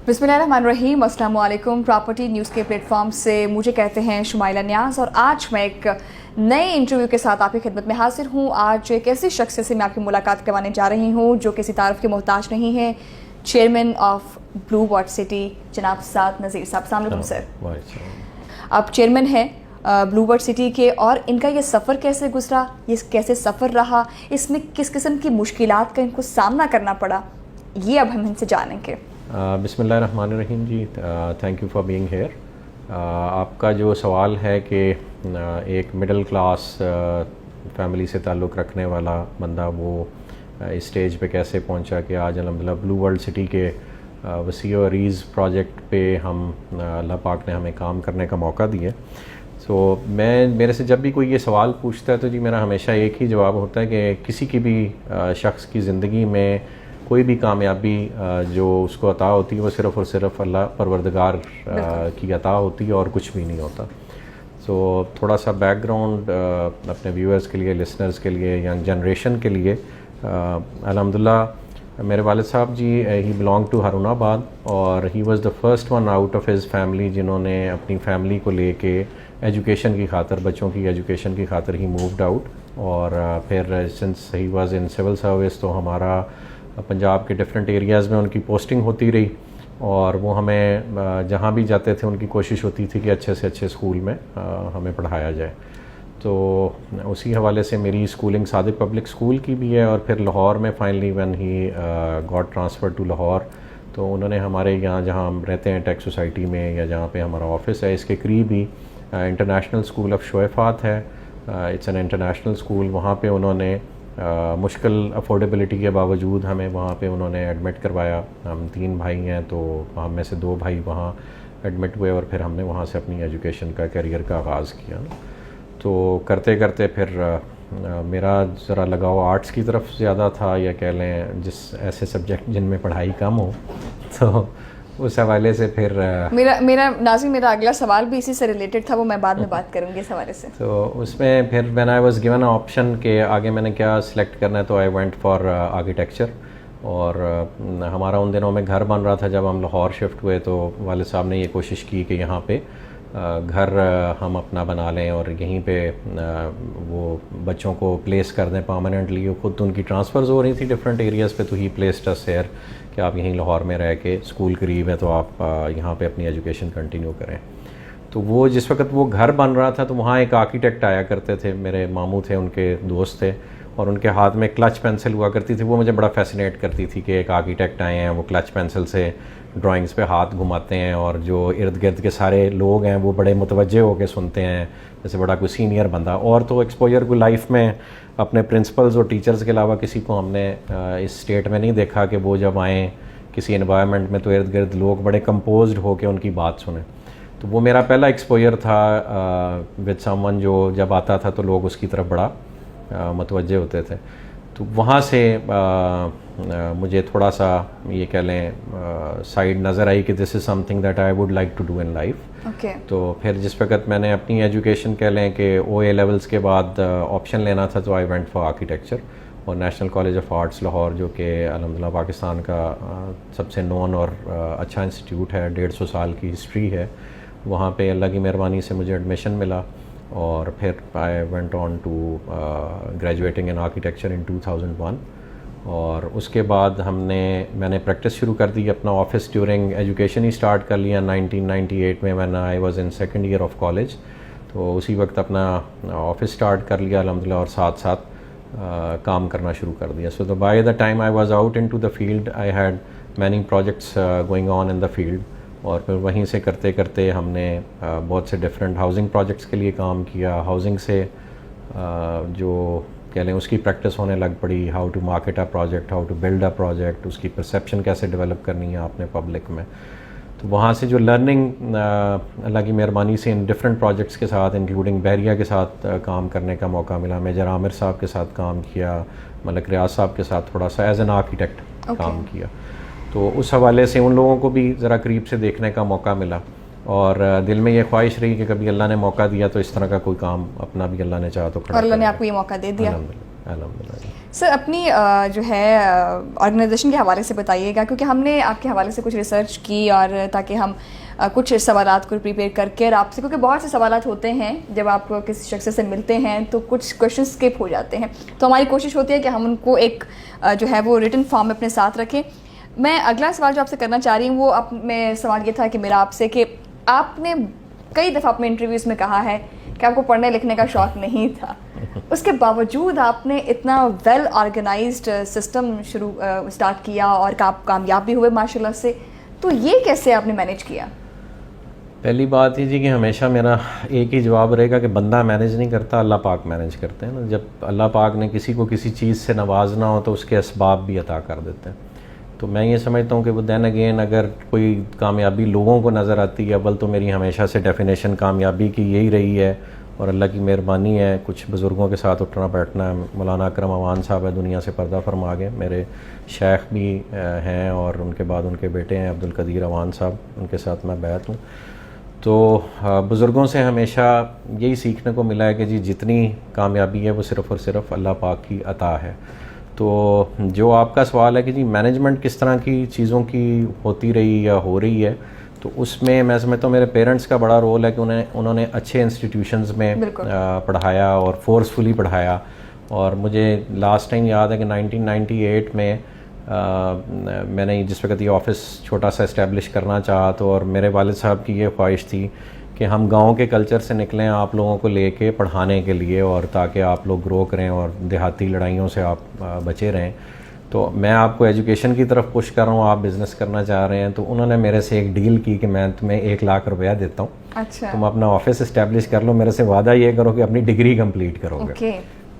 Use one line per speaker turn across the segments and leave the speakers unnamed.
بسم اللہ الرحمن الرحیم، السلام علیکم۔ پراپرٹی نیوز کے پلیٹ فارم سے مجھے کہتے ہیں شمائلہ نیاز، اور آج میں ایک نئے انٹرویو کے ساتھ آپ کی خدمت میں حاضر ہوں۔ آج ایک ایسی شخصیت سے میں آپ کی ملاقات کروانے جا رہی ہوں جو کسی تعارف کے محتاج نہیں ہے، chairman of blue water city جناب سعد نذیر صاحب۔ السلام علیکم سر۔ آپ چیئرمین ہیں بلو واٹر سٹی کے، اور ان کا یہ سفر کیسے گزرا، یہ کیسے سفر رہا، اس میں کس قسم کی مشکلات کا ان کو سامنا کرنا پڑا، یہ اب ہم ان سے جانیں گے۔
بسم اللہ الرحمن الرحیم جی، thank you for being here. آپ کا جو سوال ہے کہ ایک مڈل کلاس فیملی سے تعلق رکھنے والا بندہ وہ اس سٹیج پہ کیسے پہنچا کہ آج الحمدللہ بلو ورلڈ سٹی کے وسیع و عریض پروجیکٹ پہ ہم اللہ پاک نے ہمیں کام کرنے کا موقع دیا۔ سو میرے سے جب بھی کوئی یہ سوال پوچھتا ہے تو جی میرا ہمیشہ ایک ہی جواب ہوتا ہے کہ کسی کی بھی شخص کی زندگی میں کوئی بھی کامیابی جو اس کو عطا ہوتی ہے وہ صرف اور صرف اللہ پروردگار کی عطا ہوتی ہے اور کچھ بھی نہیں ہوتا۔ سو تھوڑا سا بیک گراؤنڈ اپنے ویورز کے لیے، لسنرز کے لیے، ینگ جنریشن کے لیے، الحمدللہ میرے والد صاحب جی ہی بلانگ ٹو ہارون آباد، اور he was the first one out of his family جنہوں نے اپنی فیملی کو لے کے ایجوکیشن کی خاطر، بچوں کی ایجوکیشن کی خاطر ہی مووڈ آؤٹ، اور پھر since he was in civil service تو ہمارا پنجاب کے ڈفرینٹ ایریاز میں ان کی پوسٹنگ ہوتی رہی، اور وہ ہمیں جہاں بھی جاتے تھے ان کی کوشش ہوتی تھی کہ اچھے سے اچھے اسکول میں ہمیں پڑھایا جائے۔ تو اسی حوالے سے میری اسکولنگ صادق پبلک اسکول کی بھی ہے، اور پھر لاہور میں finally when he got transfer to Lahore, تو انہوں نے ہمارے یہاں جہاں ہم رہتے ہیں ٹیک سوسائٹی میں، یا جہاں پہ ہمارا آفس ہے، اس کے قریب ہی انٹرنیشنل اسکول آف شویفات ہے، اٹس این انٹرنیشنل اسکول، وہاں پہ انہوں نے مشکل افورڈیبلٹی کے باوجود ہمیں وہاں پہ انہوں نے ایڈمٹ کروایا۔ ہم 3 بھائی ہیں تو ہم میں سے 2 بھائی وہاں ایڈمٹ ہوئے، اور پھر ہم نے وہاں سے اپنی ایجوکیشن کا کیریئر کا آغاز کیا۔ تو کرتے کرتے پھر میرا ذرا لگاؤ آرٹس کی طرف زیادہ تھا، یا کہہ لیں جس ایسے سبجیکٹ جن میں پڑھائی کم ہو، تو اس حوالے سے پھر
میرا اگلا سوال بھی اسی سے ریلیٹڈ تھا، وہ میں بعد میں بات کروں گی اس حوالے سے۔
تو اس میں پھر when I was given option کہ آگے میں نے کیا سلیکٹ کرنا ہے، تو آئی وینٹ فار آرکیٹیکچر، اور ہمارا ان دنوں میں گھر بن رہا تھا جب ہم لاہور شفٹ ہوئے، تو والد صاحب نے یہ کوشش کی کہ یہاں پہ گھر ہم اپنا بنا لیں، اور یہیں پہ وہ بچوں کو پلیس کر دیں پرماننٹلی۔ خود ان کی ٹرانسفرز ہو رہی تھی ڈفرینٹ ایریاز پہ، تو ہی پلیسڈ اس ہیئر کہ آپ یہیں لاہور میں رہ کے، اسکول قریب ہے تو آپ یہاں پہ اپنی ایجوکیشن کنٹینیو کریں۔ تو وہ جس وقت وہ گھر بن رہا تھا تو وہاں ایک آرکیٹیکٹ آیا کرتے تھے، میرے ماموں تھے، ان کے دوست تھے، اور ان کے ہاتھ میں کلچ پینسل ہوا کرتی تھی، وہ مجھے بڑا فیسینیٹ کرتی تھی کہ ایک آرکیٹیکٹ آئے ہیں، وہ کلچ پینسل سے ڈرائنگز پہ ہاتھ گھماتے ہیں، اور جو ارد گرد کے سارے لوگ ہیں وہ بڑے متوجہ ہو کے سنتے ہیں جیسے بڑا کوئی سینئر بندہ۔ اور تو ایکسپوجر کو لائف میں اپنے پرنسپلز اور ٹیچرز کے علاوہ کسی کو ہم نے اس اسٹیٹ میں نہیں دیکھا کہ وہ جب آئیں کسی انوائرمنٹ میں تو ارد گرد لوگ بڑے کمپوزڈ ہو کے ان کی بات سنیں۔ تو وہ میرا پہلا ایکسپوجر تھا وتھ سم ون، جو جب آتا تھا تو لوگ اس کی طرف بڑا متوجہ ہوتے تھے۔ تو وہاں سے مجھے تھوڑا سا یہ کہہ لیں سائڈ نظر آئی کہ this is something that I would like to do in life. تو پھر جس وقت میں نے اپنی ایجوکیشن کہہ لیں کہ او اے لیولس کے بعد آپشن لینا تھا، تو آئی وینٹ فار آرکیٹیکچر، اور national college of arts Lahore, جو کہ الحمدللہ پاکستان کا سب سے نون اور اچھا انسٹیٹیوٹ ہے، 150 سال کی ہسٹری ہے، وہاں پہ اللہ کی مہربانی سے مجھے ایڈمیشن ملا، اور پھر I went on to graduating in architecture in 2001۔ اور اس کے بعد میں نے پریکٹس شروع کر دی، اپنا آفس ڈیورنگ ایجوکیشن ہی اسٹارٹ کر لیا 1998 میں، when I was in second year of college, تو اسی وقت اپنا آفس اسٹارٹ کر لیا الحمدللہ، اور ساتھ ساتھ کام کرنا شروع کر دیا۔ So by the time I was out in to the field, I had many projects going on in the field, اور پھر وہیں سے کرتے کرتے ہم نے بہت سے ڈفرینٹ ہاؤسنگ پروجیکٹس کے لیے کام کیا۔ ہاؤسنگ سے جو کہہ لیں اس کی پریکٹس ہونے لگ پڑی، how to market a project, how to build a project, اس کی پرسیپشن کیسے ڈیولپ کرنی ہے آپ نے پبلک میں۔ تو وہاں سے جو لرننگ اللہ کی مہربانی سے ان ڈفرینٹ پروجیکٹس کے ساتھ، انکلوڈنگ بحریہ کے ساتھ کام کرنے کا موقع ملا، میجر عامر صاحب کے ساتھ کام کیا، ملک ریاض صاحب کے ساتھ تھوڑا سا ایز این آرکیٹیکٹ کام کیا، تو اس حوالے سے ان لوگوں کو بھی ذرا قریب سے دیکھنے کا موقع ملا، اور دل میں یہ خواہش رہی کہ کبھی اللہ نے موقع دیا تو اس طرح کا کوئی کام اپنا بھی اللہ نے چاہا تو کھڑا،
اور اللہ نے آپ کو یہ موقع دے دیا۔
الحمدللہ.
سر اپنی جو ہے آرگنائزیشن کے حوالے سے بتائیے گا, کیونکہ ہم نے آپ کے حوالے سے کچھ ریسرچ کی اور تاکہ ہم کچھ سوالات کو پریپیئر کر کے اور آپ سے, کیونکہ بہت سے سوالات ہوتے ہیں جب آپ کسی شخص سے ملتے ہیں تو کچھ کویشچن اسکپ ہو جاتے ہیں, تو ہماری کوشش ہوتی ہے کہ ہم ان کو ایک جو ہے وہ ریٹن فارم میں اپنے ساتھ رکھیں. میں اگلا سوال جو آپ سے کرنا چاہ رہی ہوں وہ میں سوال یہ تھا کہ میرا آپ سے کہ آپ نے کئی دفعہ اپنے انٹرویوز میں کہا ہے کہ آپ کو پڑھنے لکھنے کا شوق نہیں تھا, اس کے باوجود آپ نے اتنا ویل آرگنائزڈ سسٹم اسٹارٹ کیا اور آپ کامیاب بھی ہوئے ماشاء اللہ سے, تو یہ کیسے آپ نے مینیج کیا؟
پہلی بات یہ جی کہ ہمیشہ میرا ایک ہی جواب رہے گا کہ بندہ مینیج نہیں کرتا, اللہ پاک مینیج کرتے ہیں نا. جب اللہ پاک نے کسی کو کسی چیز سے نوازنا ہو تو اس کے اسباب بھی عطا کر دیتے ہیں. تو میں یہ سمجھتا ہوں کہ وہ دین اگین اگر کوئی کامیابی لوگوں کو نظر آتی ہے, اول تو میری ہمیشہ سے ڈیفینیشن کامیابی کی یہی رہی ہے اور اللہ کی مہربانی ہے. کچھ بزرگوں کے ساتھ اٹھنا بیٹھنا ہے. مولانا اکرم اوان صاحب ہے, دنیا سے پردہ فرما گئے, میرے شیخ بھی ہیں اور ان کے بعد ان کے بیٹے ہیں عبد القدیر اوان صاحب, ان کے ساتھ میں بیعت ہوں. تو بزرگوں سے ہمیشہ یہی سیکھنے کو ملا ہے کہ جی جتنی کامیابی ہے وہ صرف اور صرف اللہ پاک کی عطا ہے. تو جو آپ کا سوال ہے کہ جی مینجمنٹ کس طرح کی چیزوں کی ہوتی رہی یا ہو رہی ہے, تو اس میں سمجھتا ہوں میرے پیرنٹس کا بڑا رول ہے کہ انہوں نے اچھے انسٹیٹیوشنز میں پڑھایا اور فورسفلی پڑھایا. اور مجھے لاسٹ ٹائم یاد ہے کہ 1998 میں میں نے جس وقت یہ آفس چھوٹا سا اسٹیبلش کرنا چاہا تو, اور میرے والد صاحب کی یہ خواہش تھی کہ ہم گاؤں کے کلچر سے نکلیں آپ لوگوں کو لے کے پڑھانے کے لیے, اور تاکہ آپ لوگ گرو کریں اور دیہاتی لڑائیوں سے آپ بچے رہیں. تو میں آپ کو ایجوکیشن کی طرف پش کر رہا ہوں, آپ بزنس کرنا چاہ رہے ہیں, تو انہوں نے میرے سے ایک ڈیل کی کہ میں تمہیں 1 لاکھ روپیہ دیتا ہوں,
اچھا
تم اپنا آفس اسٹیبلش کر لو, میرے سے وعدہ یہ کرو کہ اپنی ڈگری کمپلیٹ کرو گے.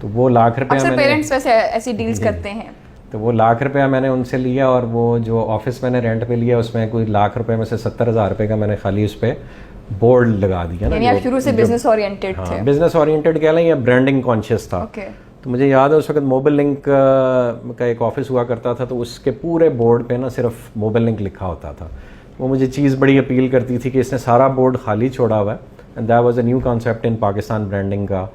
تو وہ 1 لاکھ روپیہ
اکثر پیرنٹس ویسے ایسی ڈیلز کرتے ہیں.
تو وہ 1 لاکھ روپیہ میں نے ان سے لیا, اور وہ جو آفس میں نے رینٹ پہ لیا اس میں کوئی 1 لاکھ روپے میں سے 70,000 روپے کا میں نے خالی اس پہ بورڈ لگا دیا نا.
یعنی آپ شروع سے بزنس اورینٹڈ تھے؟
بزنس اورینٹڈ کہہ لیں یا برانڈنگ کانشیس تھا. تو مجھے یاد ہے اس وقت موبائل لنک کا ایک آفس ہوا کرتا تھا, تو اس کے پورے بورڈ پہ نا صرف موبائل لنک لکھا ہوتا تھا. وہ مجھے چیز بڑی اپیل کرتی تھی کہ اس نے سارا بورڈ خالی چھوڑا ہوا ہے, and that was a new concept in Pakistan branding کا,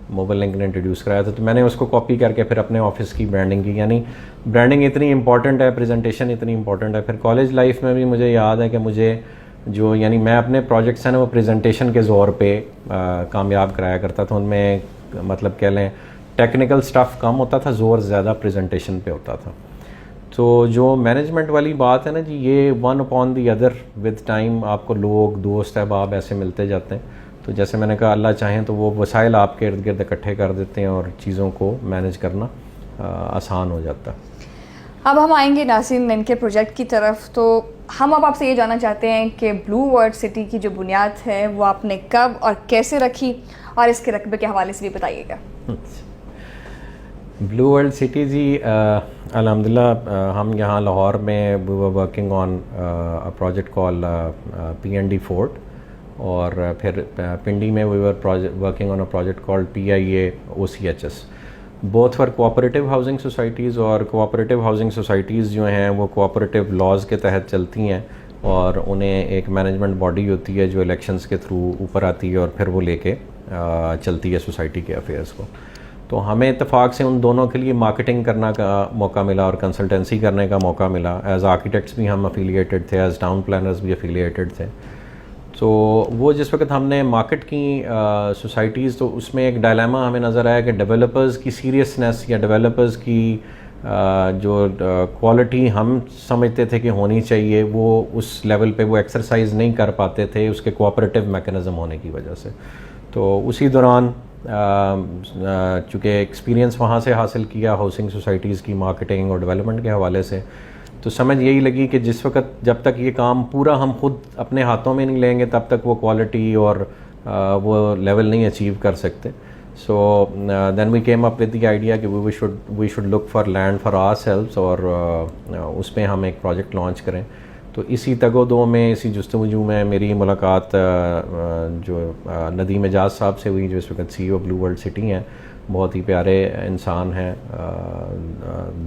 موبائل لنک نے انٹروڈیوس کرایا تھا. تو میں نے اس کو کاپی کر کے پھر اپنے آفس کی برانڈنگ کی. یعنی برانڈنگ اتنی امپورٹنٹ ہے, پریزنٹیشن اتنی امپورٹنٹ ہے. پھر کالج لائف میں بھی مجھے یاد ہے کہ مجھے جو یعنی میں اپنے پروجیکٹس ہیں نا وہ پریزنٹیشن کے زور پہ کامیاب کرایا کرتا تھا. ان میں مطلب کہہ لیں ٹیکنیکل سٹف کم ہوتا تھا, زور زیادہ پریزنٹیشن پہ ہوتا تھا. تو جو مینجمنٹ والی بات ہے نا جی, یہ one upon the other with time آپ کو لوگ دوست احباب ایسے ملتے جاتے ہیں. تو جیسے میں نے کہا اللہ چاہیں تو وہ وسائل آپ کے ارد گرد اکٹھے کر دیتے ہیں اور چیزوں کو مینیج کرنا آسان ہو جاتا ہے.
اب ہم آئیں گے ناصرین ان کے پروجیکٹ کی طرف. تو ہم اب آپ سے یہ جاننا چاہتے ہیں کہ بلو ورلڈ سٹی کی جو بنیاد ہے وہ آپ نے کب اور کیسے رکھی, اور اس کے رقبے کے حوالے سے بھی بتائیے گا.
بلو ورلڈ سٹی جی الحمدللہ ہم یہاں لاہور میں we were working on project call PND fort, اور پھر پنڈی میں we were working on a project call PIA OCHS. Both are cooperative housing societies, اور کوآپریٹیو ہاؤسنگ سوسائٹیز جو ہیں وہ کوآپریٹیو لاز کے تحت چلتی ہیں, اور انہیں ایک مینجمنٹ باڈی ہوتی ہے جو الیکشنز کے تھرو اوپر آتی ہے اور پھر وہ لے کے چلتی ہے سوسائٹی کے افیئرس کو. تو ہمیں اتفاق سے ان دونوں کے لیے مارکیٹنگ کرنا کا موقع ملا اور کنسلٹنسی کرنے کا موقع ملا. ایز آرکیٹیکٹس بھی ہم افیلیٹڈ تھے, ایز ٹاؤن پلانرز بھی افیلیٹڈ تھے. تو وہ جس وقت ہم نے مارکیٹ کی سوسائٹیز, تو اس میں ایک ڈائلیما ہمیں نظر آیا کہ ڈیولپرز کی سیریسنس یا ڈیولپرز کی جو کوالٹی ہم سمجھتے تھے کہ ہونی چاہیے وہ اس لیول پہ وہ ایکسرسائز نہیں کر پاتے تھے اس کے کوآپریٹیو میکانزم ہونے کی وجہ سے. تو اسی دوران چونکہ ایکسپیرینس وہاں سے حاصل کیا ہاؤسنگ سوسائٹیز کی مارکیٹنگ اور ڈیولپمنٹ کے حوالے سے, تو سمجھ یہی لگی کہ جس وقت جب تک یہ کام پورا ہم خود اپنے ہاتھوں میں نہیں لیں گے تب تک وہ کوالٹی اور وہ لیول نہیں اچیو کر سکتے. So then we came up with the idea کہ we should look for land for our silos, اور اس پہ ہم ایک پروجیکٹ لانچ کریں. تو اسی تگ و دو میں, اسی جستجو میں میری ملاقات جو ندیم اعجاز صاحب سے ہوئی, جو اس وقت CEO بلو ورلڈ سٹی ہیں. بہت ہی پیارے انسان ہیں,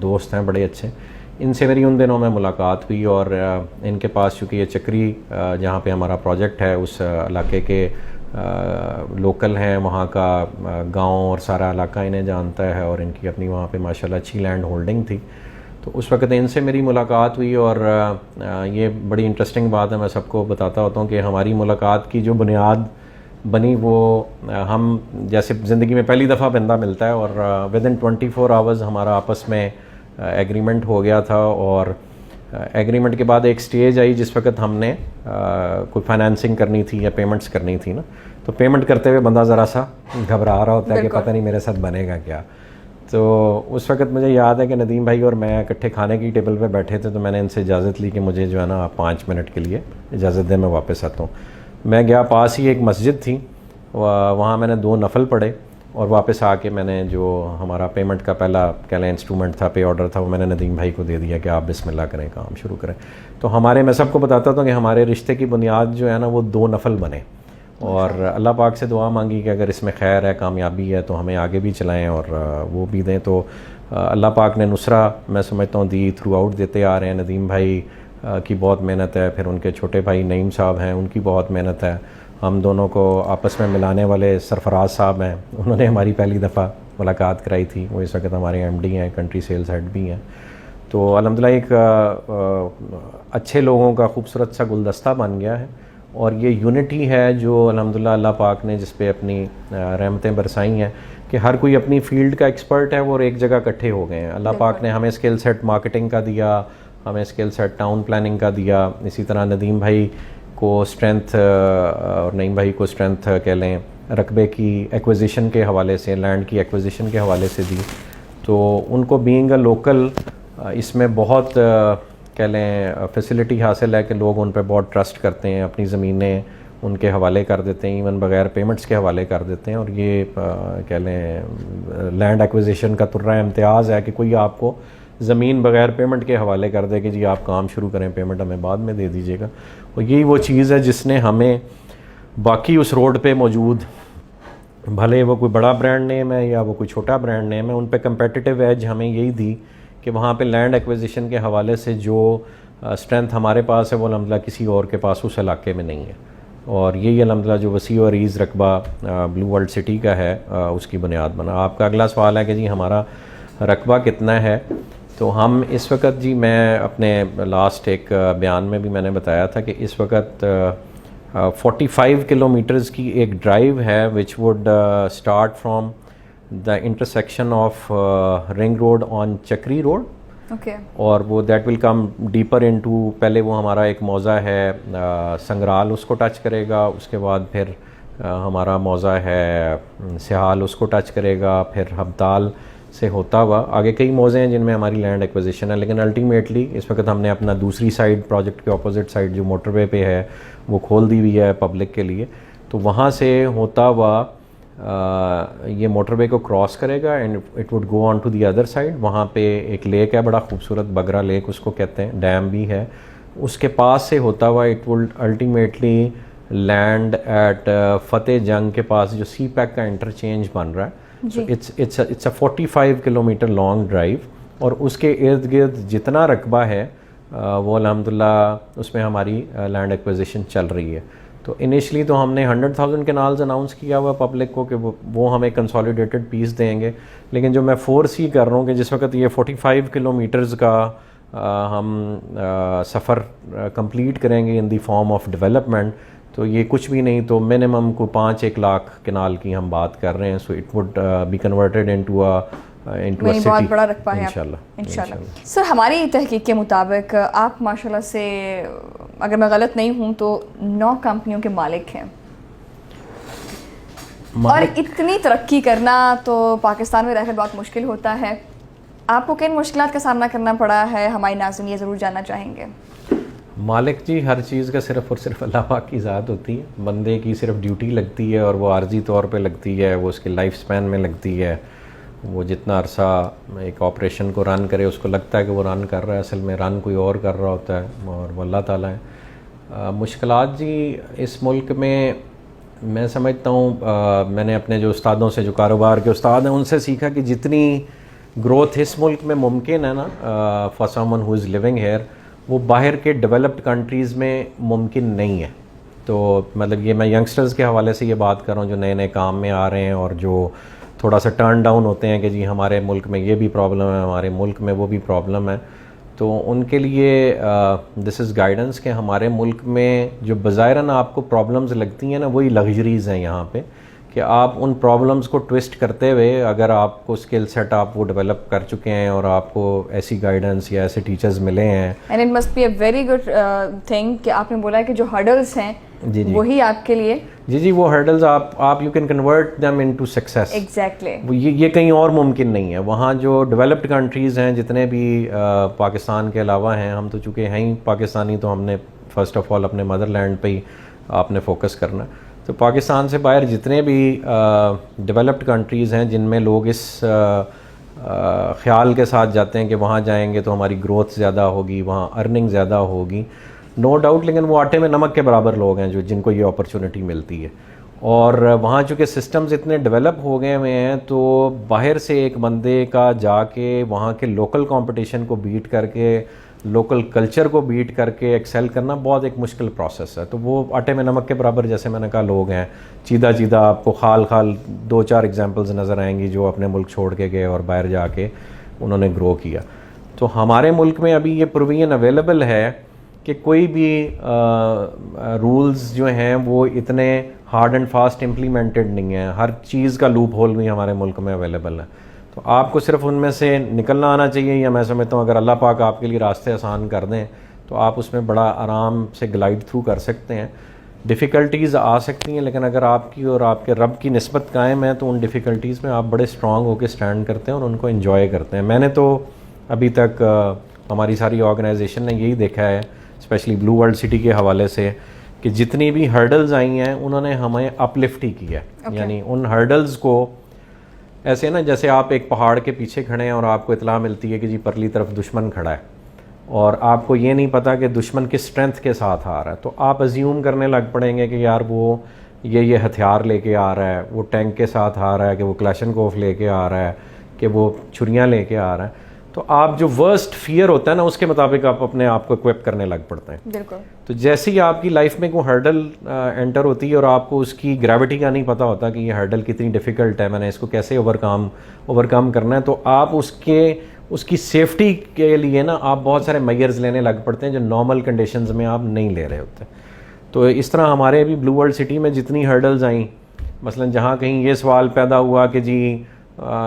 دوست ہیں بڑے اچھے. ان سے میری ان دنوں میں ملاقات ہوئی, اور ان کے پاس چونکہ یہ چکری جہاں پہ ہمارا پروجیکٹ ہے اس علاقے کے لوکل ہیں وہاں کا، گاؤں اور سارا علاقہ انہیں جانتا ہے، اور ان کی اپنی وہاں پہ ماشاءاللہ اچھی لینڈ ہولڈنگ تھی. تو اس وقت ان سے میری ملاقات ہوئی، اور یہ بڑی انٹرسٹنگ بات ہے، میں سب کو بتاتا ہوتا ہوں کہ ہماری ملاقات کی جو بنیاد بنی وہ ہم جیسے زندگی میں پہلی دفعہ بندہ ملتا ہے، اور ودن 24 آورز ہمارا آپس میں ایگریمنٹ ہو گیا تھا. اور ایگریمنٹ کے بعد ایک سٹیج آئی جس وقت ہم نے کوئی فائنینسنگ کرنی تھی یا پیمنٹس کرنی تھی نا، تو پیمنٹ کرتے ہوئے بندہ ذرا سا گھبرا رہا ہوتا ہے کہ پتہ نہیں میرے ساتھ بنے گا کیا. تو اس وقت مجھے یاد ہے کہ ندیم بھائی اور میں اکٹھے کھانے کی ٹیبل پہ بیٹھے تھے، تو میں نے ان سے اجازت لی کہ مجھے جو ہے نا آپ 5 منٹ کے لیے اجازت دیں، میں واپس آتا ہوں. میں گیا، پاس ہی ایک مسجد تھی، وہاں میں نے 2 نفل پڑھے، اور واپس آ کے میں نے جو ہمارا پیمنٹ کا پہلا کہہ لیں انسٹرومنٹ تھا، پے آرڈر تھا، وہ میں نے ندیم بھائی کو دے دیا کہ آپ بسم اللہ کریں، کام شروع کریں. تو ہمارے، میں سب کو بتاتا ہوں کہ ہمارے رشتے کی بنیاد جو ہے نا وہ 2 نفل بنے، اور اللہ پاک سے دعا مانگی کہ اگر اس میں خیر ہے، کامیابی ہے، تو ہمیں آگے بھی چلائیں اور وہ بھی دیں. تو اللہ پاک نے نصرہ میں سمجھتا ہوں دی تھرو آؤٹ دیتے آ رہے ہیں. ندیم بھائی کی بہت محنت ہے، پھر ان کے چھوٹے بھائی نعیم صاحب ہیں، ان کی بہت محنت ہے. ہم دونوں کو آپس میں ملانے والے سرفراز صاحب ہیں، انہوں نے ہماری پہلی دفعہ ملاقات کرائی تھی، وہ اس وقت ہمارے ایم ڈی ہیں، کنٹری سیلز ہیڈ بھی ہیں. تو الحمدللہ ایک اچھے لوگوں کا خوبصورت سا گلدستہ بن گیا ہے، اور یہ یونٹی ہے جو الحمدللہ اللہ پاک نے جس پہ اپنی رحمتیں برسائی ہیں کہ ہر کوئی اپنی فیلڈ کا ایکسپرٹ ہے، وہ ایک جگہ اکٹھے ہو گئے ہیں. اللہ پاک نے ہمیں اسکل سیٹ مارکیٹنگ کا دیا، ہمیں اسکل سیٹ ٹاؤن پلاننگ کا دیا، اسی طرح ندیم بھائی کو اسٹرینتھ اور نعیم بھائی کو اسٹرینتھ کہہ لیں رقبے کی ایکوزیشن کے حوالے سے، لینڈ کی ایکوزیشن کے حوالے سے دی. تو ان کو بینگ اے لوکل اس میں بہت کہہ لیں فیسلٹی حاصل ہے کہ لوگ ان پہ بہت ٹرسٹ کرتے ہیں، اپنی زمینیں ان کے حوالے کر دیتے ہیں، ایون بغیر پیمنٹس کے حوالے کر دیتے ہیں. اور یہ کہہ لیں لینڈ ایکوزیشن کا ترہ امتیاز ہے کہ کوئی آپ کو زمین بغیر پیمنٹ کے حوالے کر دے کہ جی آپ کام شروع کریں، پیمنٹ ہمیں بعد میں دے دیجیے گا. اور یہی وہ چیز ہے جس نے ہمیں باقی اس روڈ پہ موجود، بھلے وہ کوئی بڑا برانڈ نیم ہے یا وہ کوئی چھوٹا برانڈ نیم ہے، ان پہ کمپیٹیٹیو ایج ہمیں یہی دی کہ وہاں پہ لینڈ ایکوزیشن کے حوالے سے جو اسٹرینتھ ہمارے پاس ہے وہ الحمدللہ کسی اور کے پاس اس علاقے میں نہیں ہے. اور یہی الحمدللہ جو وسیع و عریض رقبہ بلو ورلڈ سٹی کا ہے اس کی بنیاد بنا. آپ کا اگلا سوال ہے کہ جی ہمارا رقبہ کتنا ہے. تو ہم اس وقت، جی میں اپنے لاسٹ ایک بیان میں بھی میں نے بتایا تھا کہ اس وقت 45 کلومیٹرز کی ایک ڈرائیو ہے which would start from the intersection of ring road on Chakri road, اور وہ that will come deeper into, پہلے وہ ہمارا ایک موضع ہے سنگرال، اس کو ٹچ کرے گا، اس کے بعد پھر ہمارا موضع ہے سہال، اس کو ٹچ کرے گا، پھر ہبتال سے ہوتا ہوا آگے کئی موضع ہیں جن میں ہماری لینڈ ایکوزیشن ہے. لیکن الٹیمیٹلی اس وقت ہم نے اپنا دوسری سائڈ، پروجیکٹ کے اپوزٹ سائڈ جو موٹر وے پہ ہے وہ کھول دی ہوئی ہے پبلک کے لیے. تو وہاں سے ہوتا ہوا یہ موٹر وے کو کراس کرے گا and it would go on to the other side. وہاں پہ ایک لیک ہے بڑا خوبصورت، بگرا لیک اس کو کہتے ہیں، ڈیم بھی ہے. اس کے پاس سے ہوتا ہوا it will ultimately land at Fateh Jang کے پاس جو سی پیک کا انٹرچینج بن رہا ہے. It's a 45 kilometre long drive, اور اس کے ارد گرد جتنا رقبہ ہے وہ الحمدللہ اس میں ہماری لینڈ ایکوزیشن چل رہی ہے. تو انیشلی تو ہم نے 100,000 کنالز اناؤنس کیا ہوا پبلک کو کہ وہ ہمیں کنسالیڈیٹڈ پیس دیں گے. لیکن جو میں فورس ہی کر رہا ہوں کہ جس وقت یہ 45 کلومیٹرز کا ہم سفر کمپلیٹ کریں گے ان دی فارم آف ڈیولپمنٹ، تو یہ کچھ بھی نہیں تو منیمم کو 5-1 لاکھ کنال کی ہم بات کر رہے ہیں. So it would be converted into
بہت بڑا رقبہ ہے انشاءاللہ. سر ہماری تحقیق کے مطابق آپ ماشاءاللہ سے، اگر میں غلط نہیں ہوں تو 9 کمپنیوں کے مالک ہیں، اور اتنی ترقی کرنا تو پاکستان میں رہ کر بہت مشکل ہوتا ہے. آپ کو کن مشکلات کا سامنا کرنا پڑا ہے، ہماری ناظرین یہ ضرور جاننا چاہیں گے.
مالک جی ہر چیز کا صرف اور صرف اللہ پاک کی ذات ہوتی ہے. بندے کی صرف ڈیوٹی لگتی ہے، اور وہ عارضی طور پہ لگتی ہے، وہ اس کے لائف سپین میں لگتی ہے. وہ جتنا عرصہ ایک آپریشن کو رن کرے اس کو لگتا ہے کہ وہ رن کر رہا ہے، اصل میں رن کوئی اور کر رہا ہوتا ہے، اور وہ اللہ تعالیٰ ہے. مشکلات جی اس ملک میں سمجھتا ہوں، میں نے اپنے جو استادوں سے، جو کاروبار کے استاد ہیں، ان سے سیکھا کہ جتنی گروتھ اس ملک میں ممکن ہے نا for someone who is living here, وہ باہر کے ڈیولپڈ کنٹریز میں ممکن نہیں ہے. تو مطلب یہ میں ینگسٹرز کے حوالے سے یہ بات کر رہا ہوں جو نئے نئے کام میں آ رہے ہیں اور جو تھوڑا سا ٹرن ڈاؤن ہوتے ہیں کہ جی ہمارے ملک میں یہ بھی پرابلم ہے, ہمارے ملک میں وہ بھی پرابلم ہے. تو ان کے لیے دس از گائیڈنس کہ ہمارے ملک میں جو بظاہراً آپ کو پرابلمز لگتی ہیں نا وہی لگژریز ہیں یہاں پہ, کہ آپ ان پرابلمز کو ٹوسٹ کرتے ہوئے اگر آپ کو اسکل سیٹ آپ وہ ڈیولپ کر چکے ہیں اور آپ کو ایسی گائیڈنس یا ایسے ٹیچرز ملے ہیں.
And it must be a very good thing کہ آپ نے بولا کہ جو ہرڈلس ہیں
جی
وہی آپ کے لیے
جی وہ ہرڈلز آپ you can convert them into success.
Exactly
یہ کہیں اور ممکن نہیں ہے. وہاں جو ڈیولپڈ کنٹریز ہیں جتنے بھی پاکستان کے علاوہ ہیں, ہم تو چونکہ ہیں ہی پاکستانی تو ہم نے فرسٹ آف آل اپنے مدر لینڈ پہ ہی آپ نے فوکس کرنا. تو پاکستان سے باہر جتنے بھی ڈیولپڈ کنٹریز ہیں جن میں لوگ اس خیال کے ساتھ جاتے ہیں کہ وہاں جائیں گے تو ہماری گروتھ زیادہ ہوگی, وہاں ارننگ زیادہ ہوگی, نو ڈاؤٹ, لیکن وہ آٹے میں نمک کے برابر لوگ ہیں جن کو یہ اپرچونٹی ملتی ہے. اور وہاں چونکہ سسٹمز اتنے ڈیولپ ہو گئے ہوئے ہیں تو باہر سے ایک بندے کا جا کے وہاں کے لوکل کمپٹیشن کو بیٹ کر کے, لوکل کلچر کو بیٹ کر کے ایکسیل کرنا بہت ایک مشکل پروسیس ہے. تو وہ آٹے میں نمک کے برابر جیسے میں نے کہا لوگ ہیں. چیدہ آپ کو خال 2-4 ایگزامپلز نظر آئیں گی جو اپنے ملک چھوڑ کے گئے اور باہر جا کے انہوں نے گرو کیا. تو ہمارے ملک میں ابھی یہ پروویژن اویلیبل ہے کہ کوئی بھی رولز جو ہیں وہ اتنے ہارڈ اینڈ فاسٹ امپلیمنٹڈ نہیں ہیں. ہر چیز کا لوپ ہول بھی ہمارے ملک میں اویلیبل ہے. تو آپ کو صرف ان میں سے نکلنا آنا چاہیے, یا میں سمجھتا ہوں اگر اللہ پاک آپ کے لیے راستے آسان کر دیں تو آپ اس میں بڑا آرام سے گلائڈ تھرو کر سکتے ہیں. ڈیفیکلٹیز آ سکتی ہیں لیکن اگر آپ کی اور آپ کے رب کی نسبت قائم ہے تو ان ڈیفیکلٹیز میں آپ بڑے اسٹرانگ ہو کے اسٹینڈ کرتے ہیں اور ان کو انجوائے کرتے ہیں. میں نے تو ابھی تک ہماری ساری آرگنائزیشن نے یہی دیکھا ہے, اسپیشلی بلو ورلڈ سٹی کے حوالے سے, کہ جتنی بھی ہرڈلز آئی ہیں انہوں نے ہمیں اپلفٹ ہی کیا ہے. یعنی ان ہرڈلز کو ایسے نا جیسے آپ ایک پہاڑ کے پیچھے کھڑے ہیں اور آپ کو اطلاع ملتی ہے کہ جی پرلی طرف دشمن کھڑا ہے اور آپ کو یہ نہیں پتا کہ دشمن کس اسٹرینتھ کے ساتھ آ رہا ہے, تو آپ ازیوم کرنے لگ پڑیں گے کہ یار وہ یہ ہتھیار لے کے آ رہا ہے, وہ ٹینک کے ساتھ آ رہا ہے, کہ وہ کلاشنکوف لے کے آ رہا ہے, کہ وہ چھریاں لے کے آ رہا ہے. تو آپ جو ورسٹ فیئر ہوتا ہے نا اس کے مطابق آپ اپنے آپ کو اکوپ کرنے لگ پڑتے ہیں.
بالکل.
تو جیسے ہی آپ کی لائف میں کوئی ہرڈل انٹر ہوتی ہے اور آپ کو اس کی گریوٹی کا نہیں پتہ ہوتا کہ یہ ہرڈل کتنی ڈیفیکلٹ ہے, میں نے اس کو کیسے اوور کم کرنا ہے, تو آپ اس کی سیفٹی کے لیے نا آپ بہت سارے میئرز لینے لگ پڑتے ہیں جو نارمل کنڈیشنز میں آپ نہیں لے رہے ہوتے. تو اس طرح ہمارے ابھی بلو ورلڈ سٹی میں جتنی ہرڈلز آئیں, مثلا جہاں کہیں یہ سوال پیدا ہوا کہ جی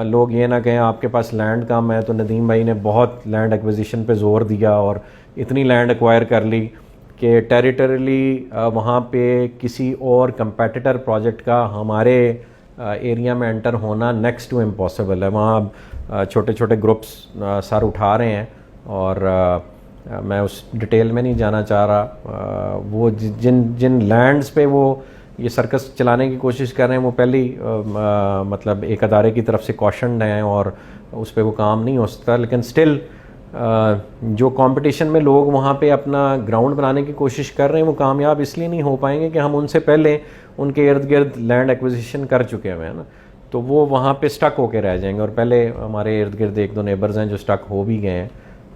لوگ یہ نہ کہیں آپ کے پاس لینڈ کم ہے, تو ندیم بھائی نے بہت لینڈ ایکوزیشن پہ زور دیا اور اتنی لینڈ ایکوائر کر لی کہ ٹیریٹریلی وہاں پہ کسی اور کمپیٹیٹر پروجیکٹ کا ہمارے ایریا میں انٹر ہونا نیکسٹ ٹو امپاسبل ہے. وہاں چھوٹے چھوٹے گروپس سر اٹھا رہے ہیں اور میں اس ڈیٹیل میں نہیں جانا چاہ رہا. وہ جن لینڈز پہ وہ یہ سرکس چلانے کی کوشش کر رہے ہیں وہ پہلی مطلب ایک ادارے کی طرف سے کوشنڈ ہیں اور اس پہ وہ کام نہیں ہو سکتا, لیکن سٹل جو کمپٹیشن میں لوگ وہاں پہ اپنا گراؤنڈ بنانے کی کوشش کر رہے ہیں وہ کامیاب اس لیے نہیں ہو پائیں گے کہ ہم ان سے پہلے ان کے ارد گرد لینڈ ایکوزیشن کر چکے ہوئے ہیں نا, تو وہ وہاں پہ سٹک ہو کے رہ جائیں گے. اور پہلے ہمارے ارد گرد 1-2 نیبرز ہیں جو سٹک ہو بھی گئے ہیں,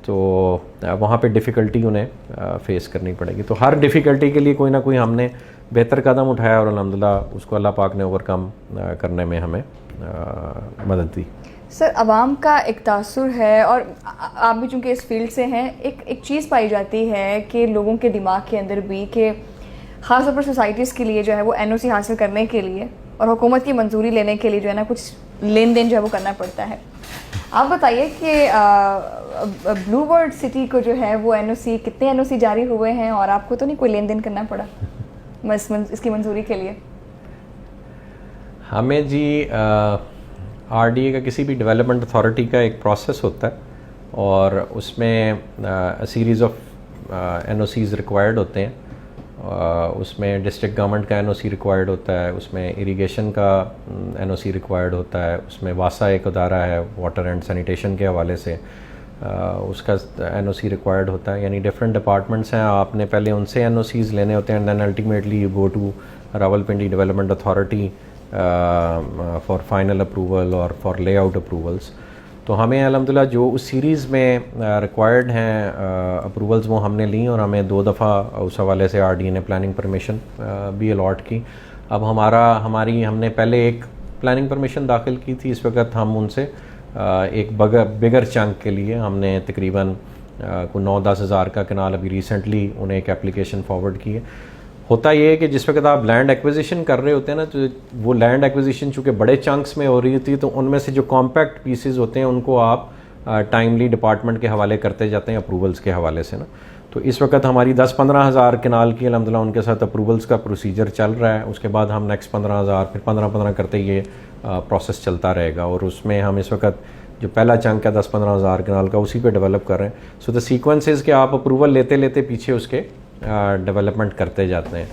تو وہاں پہ ڈیفیکلٹی انہیں فیس کرنی پڑے گی. تو ہر ڈیفیکلٹی کے لیے کوئی نہ کوئی ہم نے بہتر قدم اٹھایا اور الحمدللہ اس کو اللہ پاک نے اوور کم کرنے میں ہمیں مدد دی.
سر عوام کا ایک تاثر ہے, اور آپ بھی چونکہ اس فیلڈ سے ہیں, ایک چیز پائی جاتی ہے کہ لوگوں کے دماغ کے اندر بھی کہ خاص طور پر سوسائٹیز کے لیے جو ہے وہ این-او-سی حاصل کرنے کے لیے اور حکومت کی منظوری لینے کے لیے جو ہے نا کچھ لین دین جو ہے وہ کرنا پڑتا ہے. آپ بتائیے کہ بلو ورلڈ سٹی کو جو ہے وہ این-او-سی کتنے این-او-سی جاری ہوئے ہیں اور آپ کو تو نہیں کوئی لین دین کرنا پڑا اس کی منظوری کے لیے؟
ہمیں جی آر ڈی اے کا کسی بھی ڈیولپمنٹ اتھارٹی کا ایک پروسیس ہوتا ہے اور اس میں series of N O Cs required ہوتے ہیں. اس میں ڈسٹرکٹ گورنمنٹ کا این او سی ریکوائرڈ ہوتا ہے, اس میں اریگیشن کا این او سی ریکوائرڈ ہوتا ہے, اس میں واسا ایک ادارہ ہے واٹر اینڈ سینیٹیشن کے حوالے سے, اس کا این او سی ریکوائرڈ ہوتا ہے. یعنی ڈفرینٹ ڈپارٹمنٹس ہیں, آپ نے پہلے ان سے این او سیز لینے ہوتے ہیں, then ultimately you go to Rawalpindi development authority for final approval اور فار لے آؤٹ اپروولس. تو ہمیں الحمدللہ جو اس سیریز میں ریکوائرڈ ہیں اپروولز وہ ہم نے لیں اور ہمیں 2 دفعہ اس حوالے سے RDA نے پلاننگ پرمیشن بھی الاٹ کی. اب ہم نے پہلے ایک پلاننگ پرمیشن داخل کی تھی. اس وقت ہم ان سے ایک بگر چنک کے لیے ہم نے تقریباً کوئی 9-10 ہزار کا کنال ابھی ریسنٹلی انہیں ایک اپلیکیشن فارورڈ کی ہے. ہوتا یہ ہے کہ جس وقت آپ لینڈ ایکویزیشن کر رہے ہوتے ہیں نا تو وہ لینڈ ایکویزیشن چونکہ بڑے چنکس میں ہو رہی ہوتی ہے تو ان میں سے جو کمپیکٹ پیسز ہوتے ہیں ان کو آپ ٹائملی ڈپارٹمنٹ کے حوالے کرتے جاتے ہیں اپروولز کے حوالے سے نا. تو اس وقت ہماری 10-15 ہزار کنال کی الحمدللہ ان کے ساتھ اپروولز کا پروسیجر چل رہا ہے. اس کے بعد ہم نیکسٹ 15 ہزار پھر 15 کرتے یہ پروسیس چلتا رہے گا. اور اس میں ہم اس وقت جو پہلا چنک ہے 10-15 ہزار کنال کا اسی پہ ڈیولپ کر رہے ہیں. سو دا سیکوینس از کہ آپ اپروول لیتے لیتے پیچھے اس کے ڈیولپمنٹ کرتے جاتے ہیں.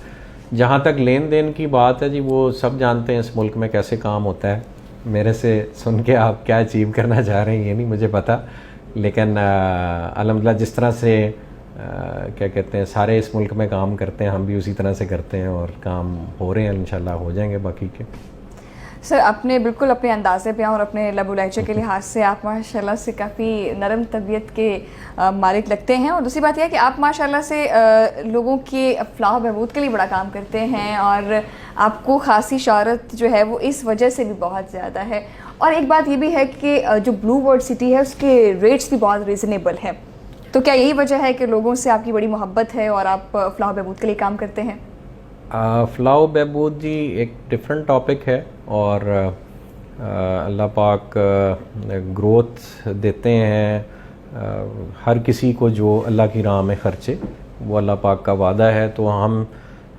جہاں تک لین دین کی بات ہے جی وہ سب جانتے ہیں اس ملک میں کیسے کام ہوتا ہے. میرے سے سن کے آپ کیا اچیو کرنا چاہ رہے ہیں یہ نہیں مجھے پتہ, لیکن الحمدللہ جس طرح سے کیا کہتے ہیں سارے اس ملک میں کام کرتے ہیں ہم بھی اسی طرح سے کرتے ہیں اور کام ہو رہے ہیں, انشاءاللہ ہو جائیں گے باقی کے.
سر اپنے بالکل اپنے اندازے پہ اور اپنے لب و لہجے کے لحاظ سے آپ ماشاءاللہ سے کافی نرم طبیعت کے مالک لگتے ہیں, اور دوسری بات یہ ہے کہ آپ ماشاءاللہ سے لوگوں کے فلاح و بہبود کے لیے بڑا کام کرتے ہیں, اور آپ کو خاصی شہرت جو ہے وہ اس وجہ سے بھی بہت زیادہ ہے. اور ایک بات یہ بھی ہے کہ جو بلو ورلڈ سٹی ہے اس کے ریٹس بھی بہت ریزنیبل ہیں. تو کیا یہی وجہ ہے کہ لوگوں سے آپ کی بڑی محبت ہے اور آپ فلاح و بہبود کے لیے کام کرتے ہیں؟
فلاح و بہبود جی ایک ڈفرینٹ ٹاپک ہے, اور اللہ پاک گروتھ دیتے ہیں ہر کسی کو جو اللہ کی راہ میں خرچے, وہ اللہ پاک کا وعدہ ہے. تو ہم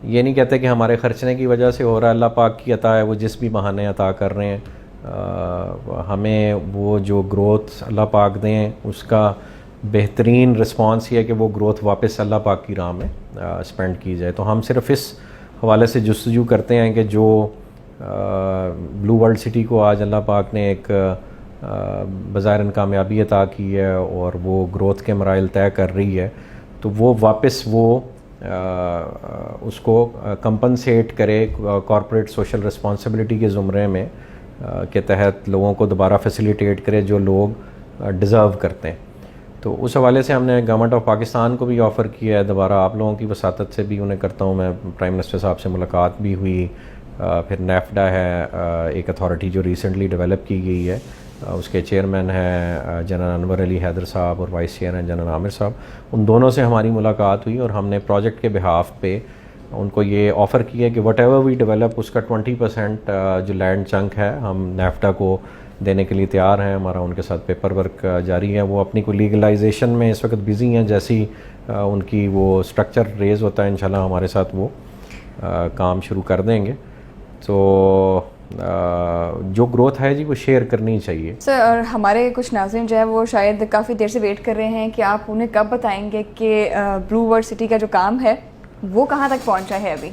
یہ نہیں کہتے کہ ہمارے خرچنے کی وجہ سے ہو رہا ہے, اللہ پاک کی عطا ہے, وہ جس بھی بہانے عطا کر رہے ہیں. ہمیں وہ جو گروتھ اللہ پاک دیں اس کا بہترین رسپانس یہ ہے کہ وہ گروتھ واپس اللہ پاک کی راہ میں اسپینڈ کی جائے. تو ہم صرف اس حوالے سے جستجو کرتے ہیں کہ جو بلو ورلڈ سٹی کو آج اللہ پاک نے ایک بظاہر کامیابی عطا کی ہے اور وہ گروتھ کے مراحل طے کر رہی ہے, تو وہ واپس وہ اس کو کمپنسیٹ کرے کارپوریٹ سوشل رسپانسبلٹی کے زمرے میں کے تحت لوگوں کو دوبارہ فیسیلیٹیٹ کرے جو لوگ ڈیزرو کرتے ہیں. تو اس حوالے سے ہم نے گورنمنٹ آف پاکستان کو بھی آفر کیا ہے دوبارہ, آپ لوگوں کی وساطت سے بھی انہیں کرتا ہوں میں, پرائم منسٹر صاحب سے ملاقات بھی ہوئی. پھر نیفڈا ہے ایک اتھارٹی جو ریسنٹلی ڈیولپ کی گئی ہے, اس کے چیئرمین ہیں جنرل انور علی حیدر صاحب اور وائس چیئر ہیں جنرل عامر صاحب. ان دونوں سے ہماری ملاقات ہوئی اور ہم نے پروجیکٹ کے بہاف پہ ان کو یہ آفر کیا کہ وٹ ایور وی ڈیولپ اس کا 20% جو لینڈ چنک ہے ہم نیفڈا کو دینے کے لیے تیار ہیں. ہمارا ان کے ساتھ پیپر ورک جاری ہے. وہ اپنی کو لیگلائزیشن میں اس وقت بزی ہیں, جیسی ان کی وہ اسٹرکچر ریز ہوتا ہے انشاءاللہ ہمارے ساتھ وہ کام شروع کر دیں گے. تو جو گروتھ ہے جی وہ شیئر کرنی چاہیے.
سر اور ہمارے کچھ ناظرین جو ہے وہ شاید کافی دیر سے ویٹ کر رہے ہیں کہ آپ انہیں کب بتائیں گے کہ بلو ورلڈ سٹی کا جو کام ہے وہ کہاں تک پہنچا ہے ابھی؟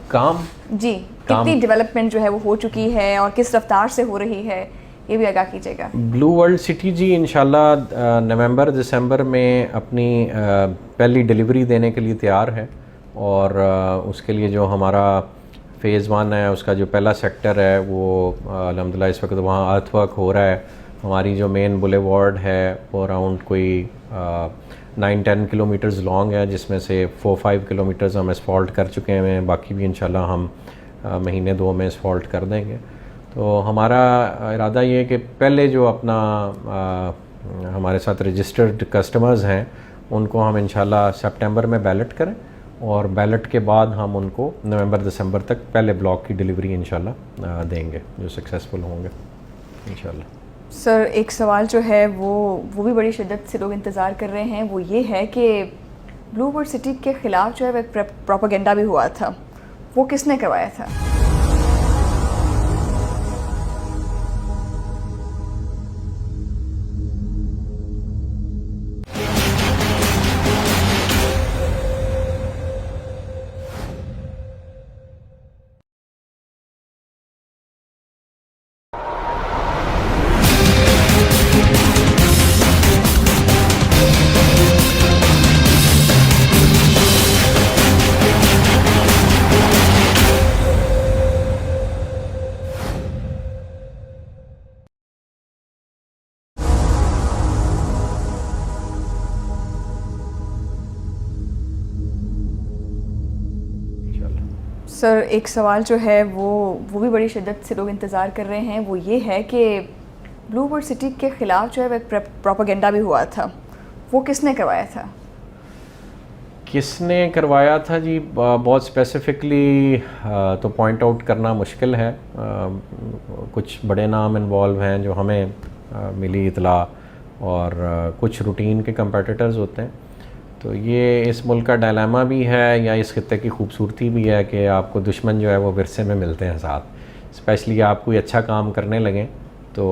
کام
جی کتنی ڈیولپمنٹ جو ہے وہ ہو چکی ہے اور کس رفتار سے ہو رہی ہے, یہ بھی آگاہ کیجیے گا.
بلو ورلڈ سٹی جی انشاءاللہ نومبر دسمبر میں اپنی پہلی ڈیلیوری دینے کے لیے تیار ہے, اور اس کے لیے جو ہمارا فیز 1 ہے اس کا جو پہلا سیکٹر ہے وہ الحمدللہ اس وقت وہاں ارتھ ورک ہو رہا ہے. ہماری جو مین بولے وارڈ ہے وہ اراؤنڈ کوئی 9-10 کلومیٹرز لانگ ہے, جس میں سے 4-5 کلومیٹرز ہم اسفالٹ کر چکے ہیں, باقی بھی انشاءاللہ ہم مہینے 2 میں اسفالٹ کر دیں گے. تو ہمارا ارادہ یہ ہے کہ پہلے جو اپنا ہمارے ساتھ رجسٹرڈ کسٹمرز ہیں ان کو ہم انشاءاللہ سپٹمبر میں بیلٹ کریں, اور بیلٹ کے بعد ہم ان کو نومبر دسمبر تک پہلے بلاک کی ڈیلیوری انشاءاللہ دیں گے جو سکسیزفل ہوں گے انشاءاللہ.
سر ایک سوال جو ہے وہ بھی بڑی شدت سے لوگ انتظار کر رہے ہیں, وہ یہ ہے کہ بلو ورلڈ سٹی کے خلاف جو ہے ایک پروپیگنڈا بھی ہوا تھا, وہ کس نے کروایا تھا؟ سر ایک سوال جو ہے وہ بھی بڑی شدت سے لوگ انتظار کر رہے ہیں، وہ یہ ہے کہ بلو برڈ سٹی کے خلاف جو ہے ایک پروپیگنڈا بھی ہوا تھا، وہ کس نے کروایا تھا؟
کس نے کروایا تھا جی بہت اسپیسیفکلی تو پوائنٹ آؤٹ کرنا مشکل ہے. کچھ بڑے نام انوالو ہیں جو ہمیں ملی اطلاع، اور کچھ روٹین کے کمپیٹیٹرز ہوتے ہیں. تو یہ اس ملک کا ڈائلیما بھی ہے یا اس خطے کی خوبصورتی بھی ہے کہ آپ کو دشمن جو ہے وہ ورثے میں ملتے ہیں ساتھ. اسپیشلی آپ کوئی اچھا کام کرنے لگیں تو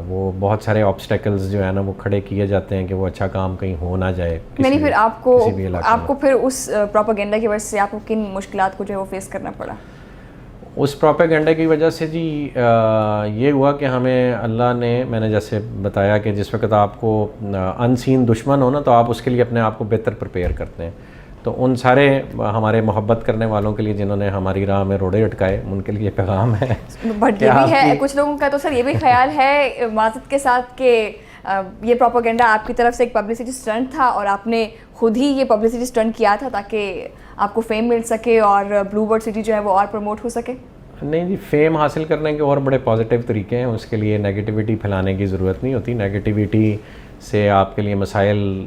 وہ بہت سارے آبسٹیکلز جو ہے نا وہ کھڑے کیے جاتے ہیں کہ وہ اچھا کام کہیں ہو نہ جائے.
یعنی پھر آپ کو پھر اس پروپیگنڈا کی وجہ سے آپ کو کن مشکلات کو جو ہے وہ فیس کرنا پڑا؟
اس پروپیگنڈا کی وجہ سے جی یہ ہوا کہ ہمیں اللہ نے، میں نے جیسے بتایا کہ جس وقت آپ کو ان سین دشمن ہو نا تو آپ اس کے لیے اپنے آپ کو بہتر پریپیئر کرتے ہیں. تو ان سارے ہمارے محبت کرنے والوں کے لیے جنہوں نے ہماری راہ میں روڑے اٹکائے، ان کے لیے پیغام ہے.
بٹ یہ بھی ہے کچھ لوگوں کا تو سر یہ بھی خیال ہے معذرت کے ساتھ کہ یہ پروپیگنڈا آپ کی طرف سے ایک پبلسٹی اسٹنٹ تھا اور آپ نے خود ہی یہ پبلسٹی اسٹنٹ کیا تھا تاکہ آپ کو فیم مل سکے اور بلو برڈ سٹی جو ہے وہ اور پروموٹ ہو سکے.
نہیں جی، فیم حاصل کرنے کے اور بڑے پازیٹیو طریقے ہیں. اس کے لیے نیگیٹیوٹی پھیلانے کی ضرورت نہیں ہوتی. نیگیٹیوٹی سے آپ کے لیے مسائل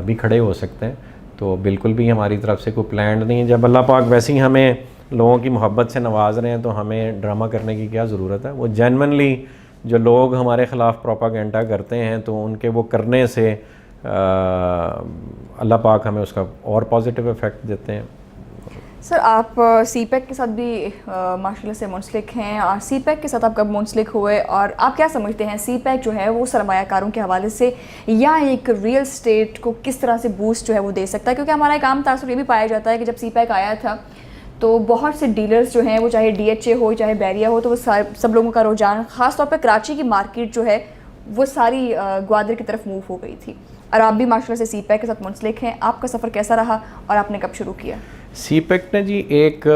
بھی کھڑے ہو سکتے ہیں. تو بالکل بھی ہماری طرف سے کوئی پلانڈ نہیں ہے. جب اللہ پاک ویسے ہی ہمیں لوگوں کی محبت سے نواز رہے ہیں تو ہمیں ڈرامہ کرنے کی کیا ضرورت ہے. وہ جینونلی جو لوگ ہمارے خلاف پروپاگینڈا کرتے ہیں تو ان کے وہ کرنے سے اللہ پاک ہمیں اس کا اور پازیٹیو ایفیکٹ دیتے ہیں.
سر آپ سی پیک کے ساتھ بھی ماشاء اللہ سے منسلک ہیں، اور سی پیک کے ساتھ آپ کب منسلک ہوئے اور آپ کیا سمجھتے ہیں سی پیک جو ہے وہ سرمایہ کاروں کے حوالے سے یا ایک ریئل اسٹیٹ کو کس طرح سے بوسٹ جو ہے وہ دے سکتا ہے؟ کیونکہ ہمارا ایک عام تاثر یہ بھی پایا جاتا ہے کہ جب سی پیک آیا تھا تو بہت سے ڈیلرز جو ہیں وہ چاہے ڈی ایچ اے ہو چاہے بیریا ہو تو وہ سب لوگوں کا رجحان خاص طور پہ کراچی کی مارکیٹ جو ہے وہ ساری گوادر کی طرف موو ہو گئی تھی، اور آپ بھی ماشاء اللہ سے سی پیک کے ساتھ منسلک ہیں. آپ کا سفر کیسا رہا اور آپ نے کب شروع کیا؟
سی پیک نے جی ایک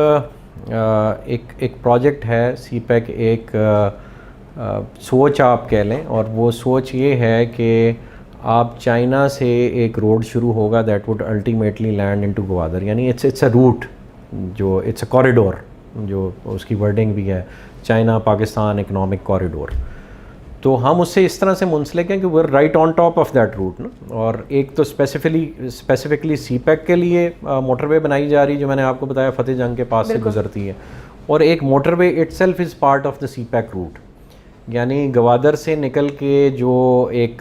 پروجیکٹ ہے. سی پیک ایک سوچ آپ کہہ لیں، اور وہ سوچ یہ ہے کہ آپ چائنا سے ایک روڈ شروع ہوگا that would ultimately land into Gwadar. یعنی اٹس اے روٹ، جو اٹس اے کوریڈور، جو اس کی ورڈنگ بھی ہے چائنا پاکستان اکنامک کوریڈور. تو ہم اس سے اس طرح سے منسلک ہیں کہ وہ right on top of that route نا. اور ایک تو اسپیسیفکلی سی پیک کے لیے موٹر وے بنائی جا رہی جو میں نے آپ کو بتایا فتح جنگ کے پاس سے گزرتی ہے، اور ایک motorway itself is part of the CPEC route. یعنی گوادر سے نکل کے جو ایک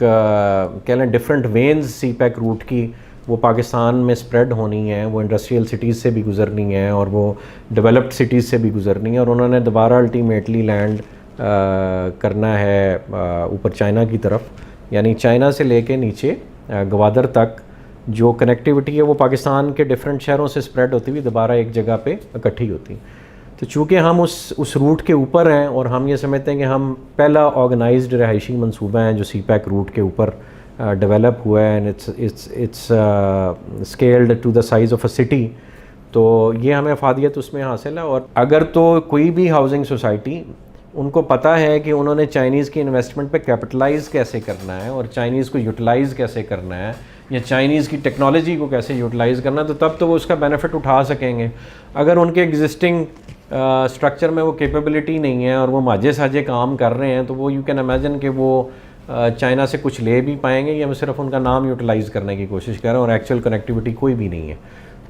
کہہ لیں different veins CPEC route کی وہ پاکستان میں اسپریڈ ہونی ہے، وہ انڈسٹریل سٹیز سے بھی گزرنی ہے اور وہ ڈیولپڈ سٹیز سے بھی گزرنی ہے، اور انہوں نے دوبارہ الٹیمیٹلی لینڈ کرنا ہے اوپر چائنا کی طرف. یعنی چائنا سے لے کے نیچے گوادر تک جو کنیکٹیوٹی ہے وہ پاکستان کے ڈفرینٹ شہروں سے اسپریڈ ہوتی ہوئی دوبارہ ایک جگہ پہ اکٹھی ہوتی. تو چونکہ ہم اس روٹ کے اوپر ہیں اور ہم یہ سمجھتے ہیں کہ ہم پہلا آرگنائزڈ رہائشی منصوبہ ہیں جو سی پیک روٹ کے اوپر ڈیولپ ہوا ہے، and it's scaled to the size of a city. تو یہ ہمیں افادیت اس میں حاصل ہے. اور اگر تو کوئی بھی ہاؤسنگ سوسائٹی ان کو پتہ ہے کہ انہوں نے چائنیز کی انویسٹمنٹ پہ کیپٹلائز کیسے کرنا ہے اور چائنیز کو یوٹیلائز کیسے کرنا ہے یا چائنیز کی ٹیکنالوجی کو کیسے یوٹیلائز کرنا ہے، تو تب تو وہ اس کا بینیفٹ اٹھا سکیں گے. اگر ان کے ایگزسٹنگ اسٹرکچر میں وہ کیپیبلٹی نہیں ہے اور وہ ماجے ساجے کام کر رہے ہیں تو وہ یو کین امیجن کہ وہ چائنا سے کچھ لے بھی پائیں گے یا وہ صرف ان کا نام یوٹیلائز کرنے کی کوشش کر رہے ہیں اور ایکچوئل کنیکٹیوٹی کوئی بھی نہیں ہے.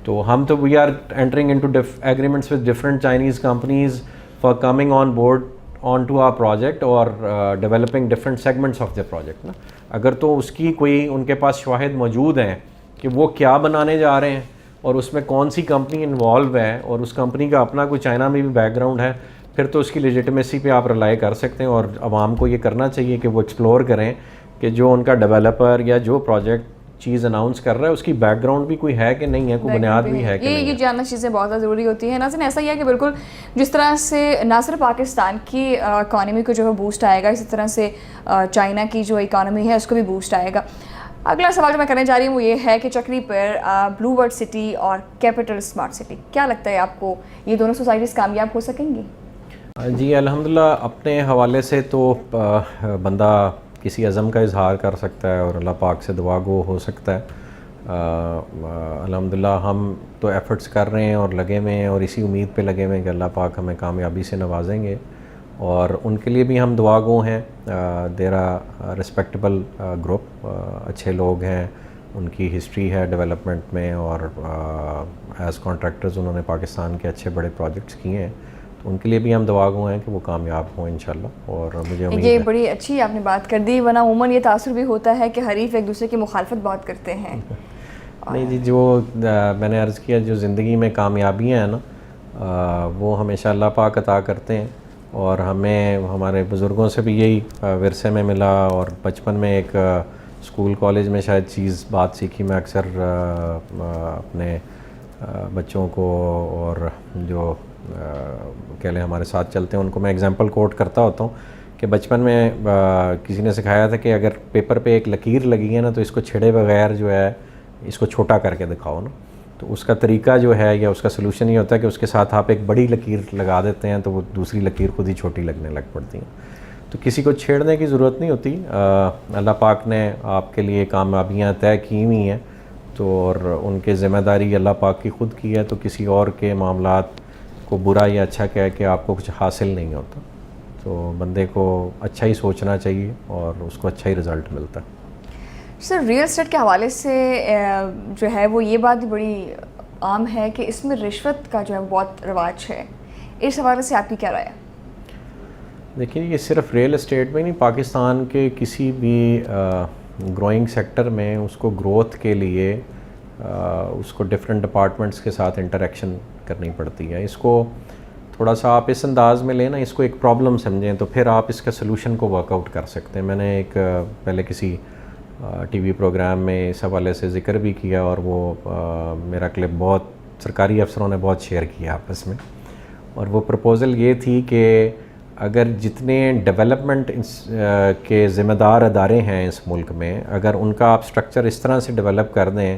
تو ہم تو we are entering into agreements with different Chinese companies for coming on board on to our project اور developing different segments of the project نا. اگر تو اس کی کوئی ان کے پاس شواہد موجود ہیں کہ وہ کیا بنانے جا رہے ہیں اور اس میں کون سی کمپنی انوالو ہے اور اس کمپنی کا اپنا کوئی چائنا میں بھی بیک گراؤنڈ ہے، پھر تو اس کی لیجیٹمیسی پہ آپ رلائی کر سکتے ہیں. اور عوام کو یہ کرنا چاہیے کہ وہ ایکسپلور کریں کہ جو ان کا ڈیولپر یا جو پروجیکٹ چیز اناؤنس کر رہا ہے اس کی بیک گراؤنڈ بھی کوئی ہے کہ نہیں ہے، کوئی بنیاد بھی ہے کہ نہیں.
یہ جاننا چیزیں بہت زیادہ ضروری ہوتی ہیں. ناظرین ایسا ہی ہے کہ بالکل جس طرح سے نہ صرف پاکستان کی اکانومی کو جو ہے بوسٹ آئے گا، اسی طرح سے چائنا کی جو اکانومی ہے اس کو بھی بوسٹ آئے گا. اگلا سوال جو میں کرنے جا رہی ہوں وہ یہ ہے کہ چکری پر بلو برڈ سٹی اور کیپٹل اسمارٹ سٹی، کیا لگتا ہے آپ کو یہ دونوں سوسائٹیز کامیاب ہو سکیں گی؟
جی الحمدللہ اپنے حوالے سے تو بندہ کسی عزم کا اظہار کر سکتا ہے اور اللہ پاک سے دعا گو ہو سکتا ہے. الحمدللہ ہم تو ایفرٹس کر رہے ہیں اور لگے ہوئے ہیں اور اسی امید پہ لگے ہوئے ہیں کہ اللہ پاک ہمیں کامیابی سے نوازیں گے, اور ان کے لیے بھی ہم دعا گو ہیں. دیر آر رسپیکٹیبل گروپ, اچھے لوگ ہیں, ان کی ہسٹری ہے ڈیولپمنٹ میں, اور ایز کانٹریکٹرز انہوں نے پاکستان کے اچھے بڑے پروجیکٹس کیے ہیں, تو ان کے لیے بھی ہم دعا گو ہیں کہ وہ کامیاب ہوں انشاءاللہ. اور مجھے امید
یہ
ہے
بڑی اچھی آپ نے بات کر دی, ورنہ عموماً یہ تاثر بھی ہوتا ہے کہ حریف ایک دوسرے کی مخالفت بہت کرتے ہیں.
نہیں جی, جو میں نے عرض کیا, جو زندگی میں کامیابیاں ہیں نا, وہ ہمیشہ اللہ پاک عطا کرتے ہیں, اور ہمیں ہمارے بزرگوں سے بھی یہی ورثے میں ملا. اور بچپن میں ایک اسکول کالج میں شاید بات سیکھی میں اکثر اپنے بچوں کو اور جو کہہ لیں ہمارے ساتھ چلتے ہیں ان کو میں ایگزامپل کوٹ کرتا ہوتا ہوں کہ بچپن میں کسی نے سکھایا تھا کہ اگر پیپر پہ ایک لکیر لگی ہے نا, تو اس کو چھڑے بغیر جو ہے اس کو چھوٹا کر کے دکھاؤ نا. تو اس کا طریقہ جو ہے یا اس کا سلوشن یہ ہوتا ہے کہ اس کے ساتھ آپ ایک بڑی لکیر لگا دیتے ہیں تو وہ دوسری لکیر خود ہی چھوٹی لگنے لگ پڑتی ہیں. تو کسی کو چھیڑنے کی ضرورت نہیں ہوتی. اللہ پاک نے آپ کے لیے کامیابیاں طے کی ہوئی ہیں, تو اور ان کے ذمہ داری اللہ پاک کی خود کی ہے, تو کسی اور کے معاملات کو برا یا اچھا کہہ کے آپ کو کچھ حاصل نہیں ہوتا. تو بندے کو اچھا ہی سوچنا چاہیے اور اس کو اچھا ہی رزلٹ ملتا ہے.
سر ریئل اسٹیٹ کے حوالے سے جو ہے وہ یہ بات بھی بڑی عام ہے کہ اس میں رشوت کا جو ہے بہت رواج ہے, اس حوالے سے آپ کی کیا رائے ہے؟
دیکھیے, یہ صرف ریئل اسٹیٹ میں نہیں, پاکستان کے کسی بھی گروئنگ سیکٹر میں اس کو گروتھ کے لیے اس کو ڈفرینٹ ڈپارٹمنٹس کے ساتھ انٹریکشن کرنی پڑتی ہے. اس کو تھوڑا سا آپ اس انداز میں لیں نا, اس کو ایک پرابلم سمجھیں, تو پھر آپ اس کا سلوشن کو ورک آؤٹ کر سکتے ہیں. میں نے ایک پہلے کسی ٹی وی پروگرام میں اس حوالے سے ذکر بھی کیا, اور وہ میرا کلپ بہت سرکاری افسروں نے بہت شیئر کیا آپس میں. اور وہ پرپوزل یہ تھی کہ اگر جتنے ڈیولپمنٹ کے ذمہ دار ادارے ہیں اس ملک میں, اگر ان کا آپ سٹرکچر اس طرح سے ڈیولپ کر دیں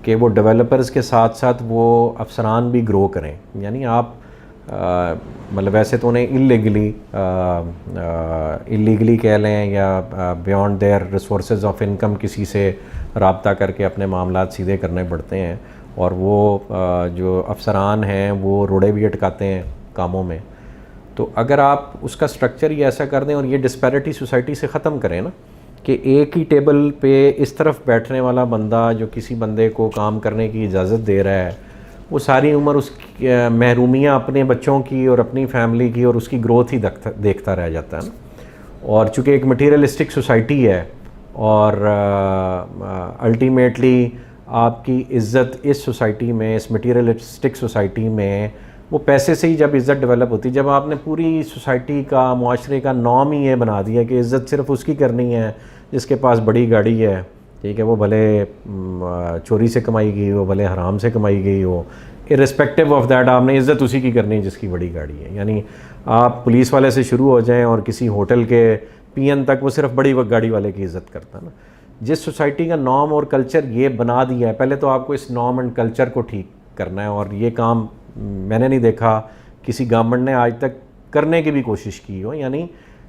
کہ وہ ڈیولپرز کے ساتھ ساتھ وہ افسران بھی گرو کریں. یعنی آپ مطلب ویسے تو انہیں اللیگلی کہہ لیں یا beyond their resources of income کسی سے رابطہ کر کے اپنے معاملات سیدھے کرنے پڑتے ہیں, اور وہ جو افسران ہیں وہ روڑے بھی اٹکاتے ہیں کاموں میں. تو اگر آپ اس کا سٹرکچر ہی ایسا کر دیں اور یہ ڈسپیرٹی سوسائٹی سے ختم کریں نا, کہ ایک ہی ٹیبل پہ اس طرف بیٹھنے والا بندہ جو کسی بندے کو کام کرنے کی اجازت دے رہا ہے, وہ ساری عمر اس محرومیاں اپنے بچوں کی اور اپنی فیملی کی اور اس کی گروتھ ہی دیکھتا رہ جاتا ہے نا. اور چونکہ ایک مٹیریلسٹک سوسائٹی ہے, اور الٹیمیٹلی آپ کی عزت اس سوسائٹی میں, اس مٹیریلسٹک سوسائٹی میں وہ پیسے سے ہی جب عزت ڈیولپ ہوتی ہے, جب آپ نے پوری سوسائٹی کا, معاشرے کا نارم ہی یہ بنا دیا کہ عزت صرف اس کی کرنی ہے جس کے پاس بڑی گاڑی ہے, ٹھیک ہے, وہ بھلے چوری سے کمائی گئی ہو, بھلے حرام سے کمائی گئی ہو, ارسپیکٹیو آف دیٹ آپ نے عزت اسی کی کرنی ہے جس کی بڑی گاڑی ہے. یعنی آپ پولیس والے سے شروع ہو جائیں اور کسی ہوٹل کے پی این تک, وہ صرف بڑی گاڑی والے کی عزت کرتا ہے نا. جس سوسائٹی کا نارم اور کلچر یہ بنا دیا ہے, پہلے تو آپ کو اس نارم اینڈ کلچر کو ٹھیک کرنا ہے, اور یہ کام میں نے نہیں دیکھا کسی گورنمنٹ نے آج تک کرنے کی بھی کوشش کی ہو. یعنی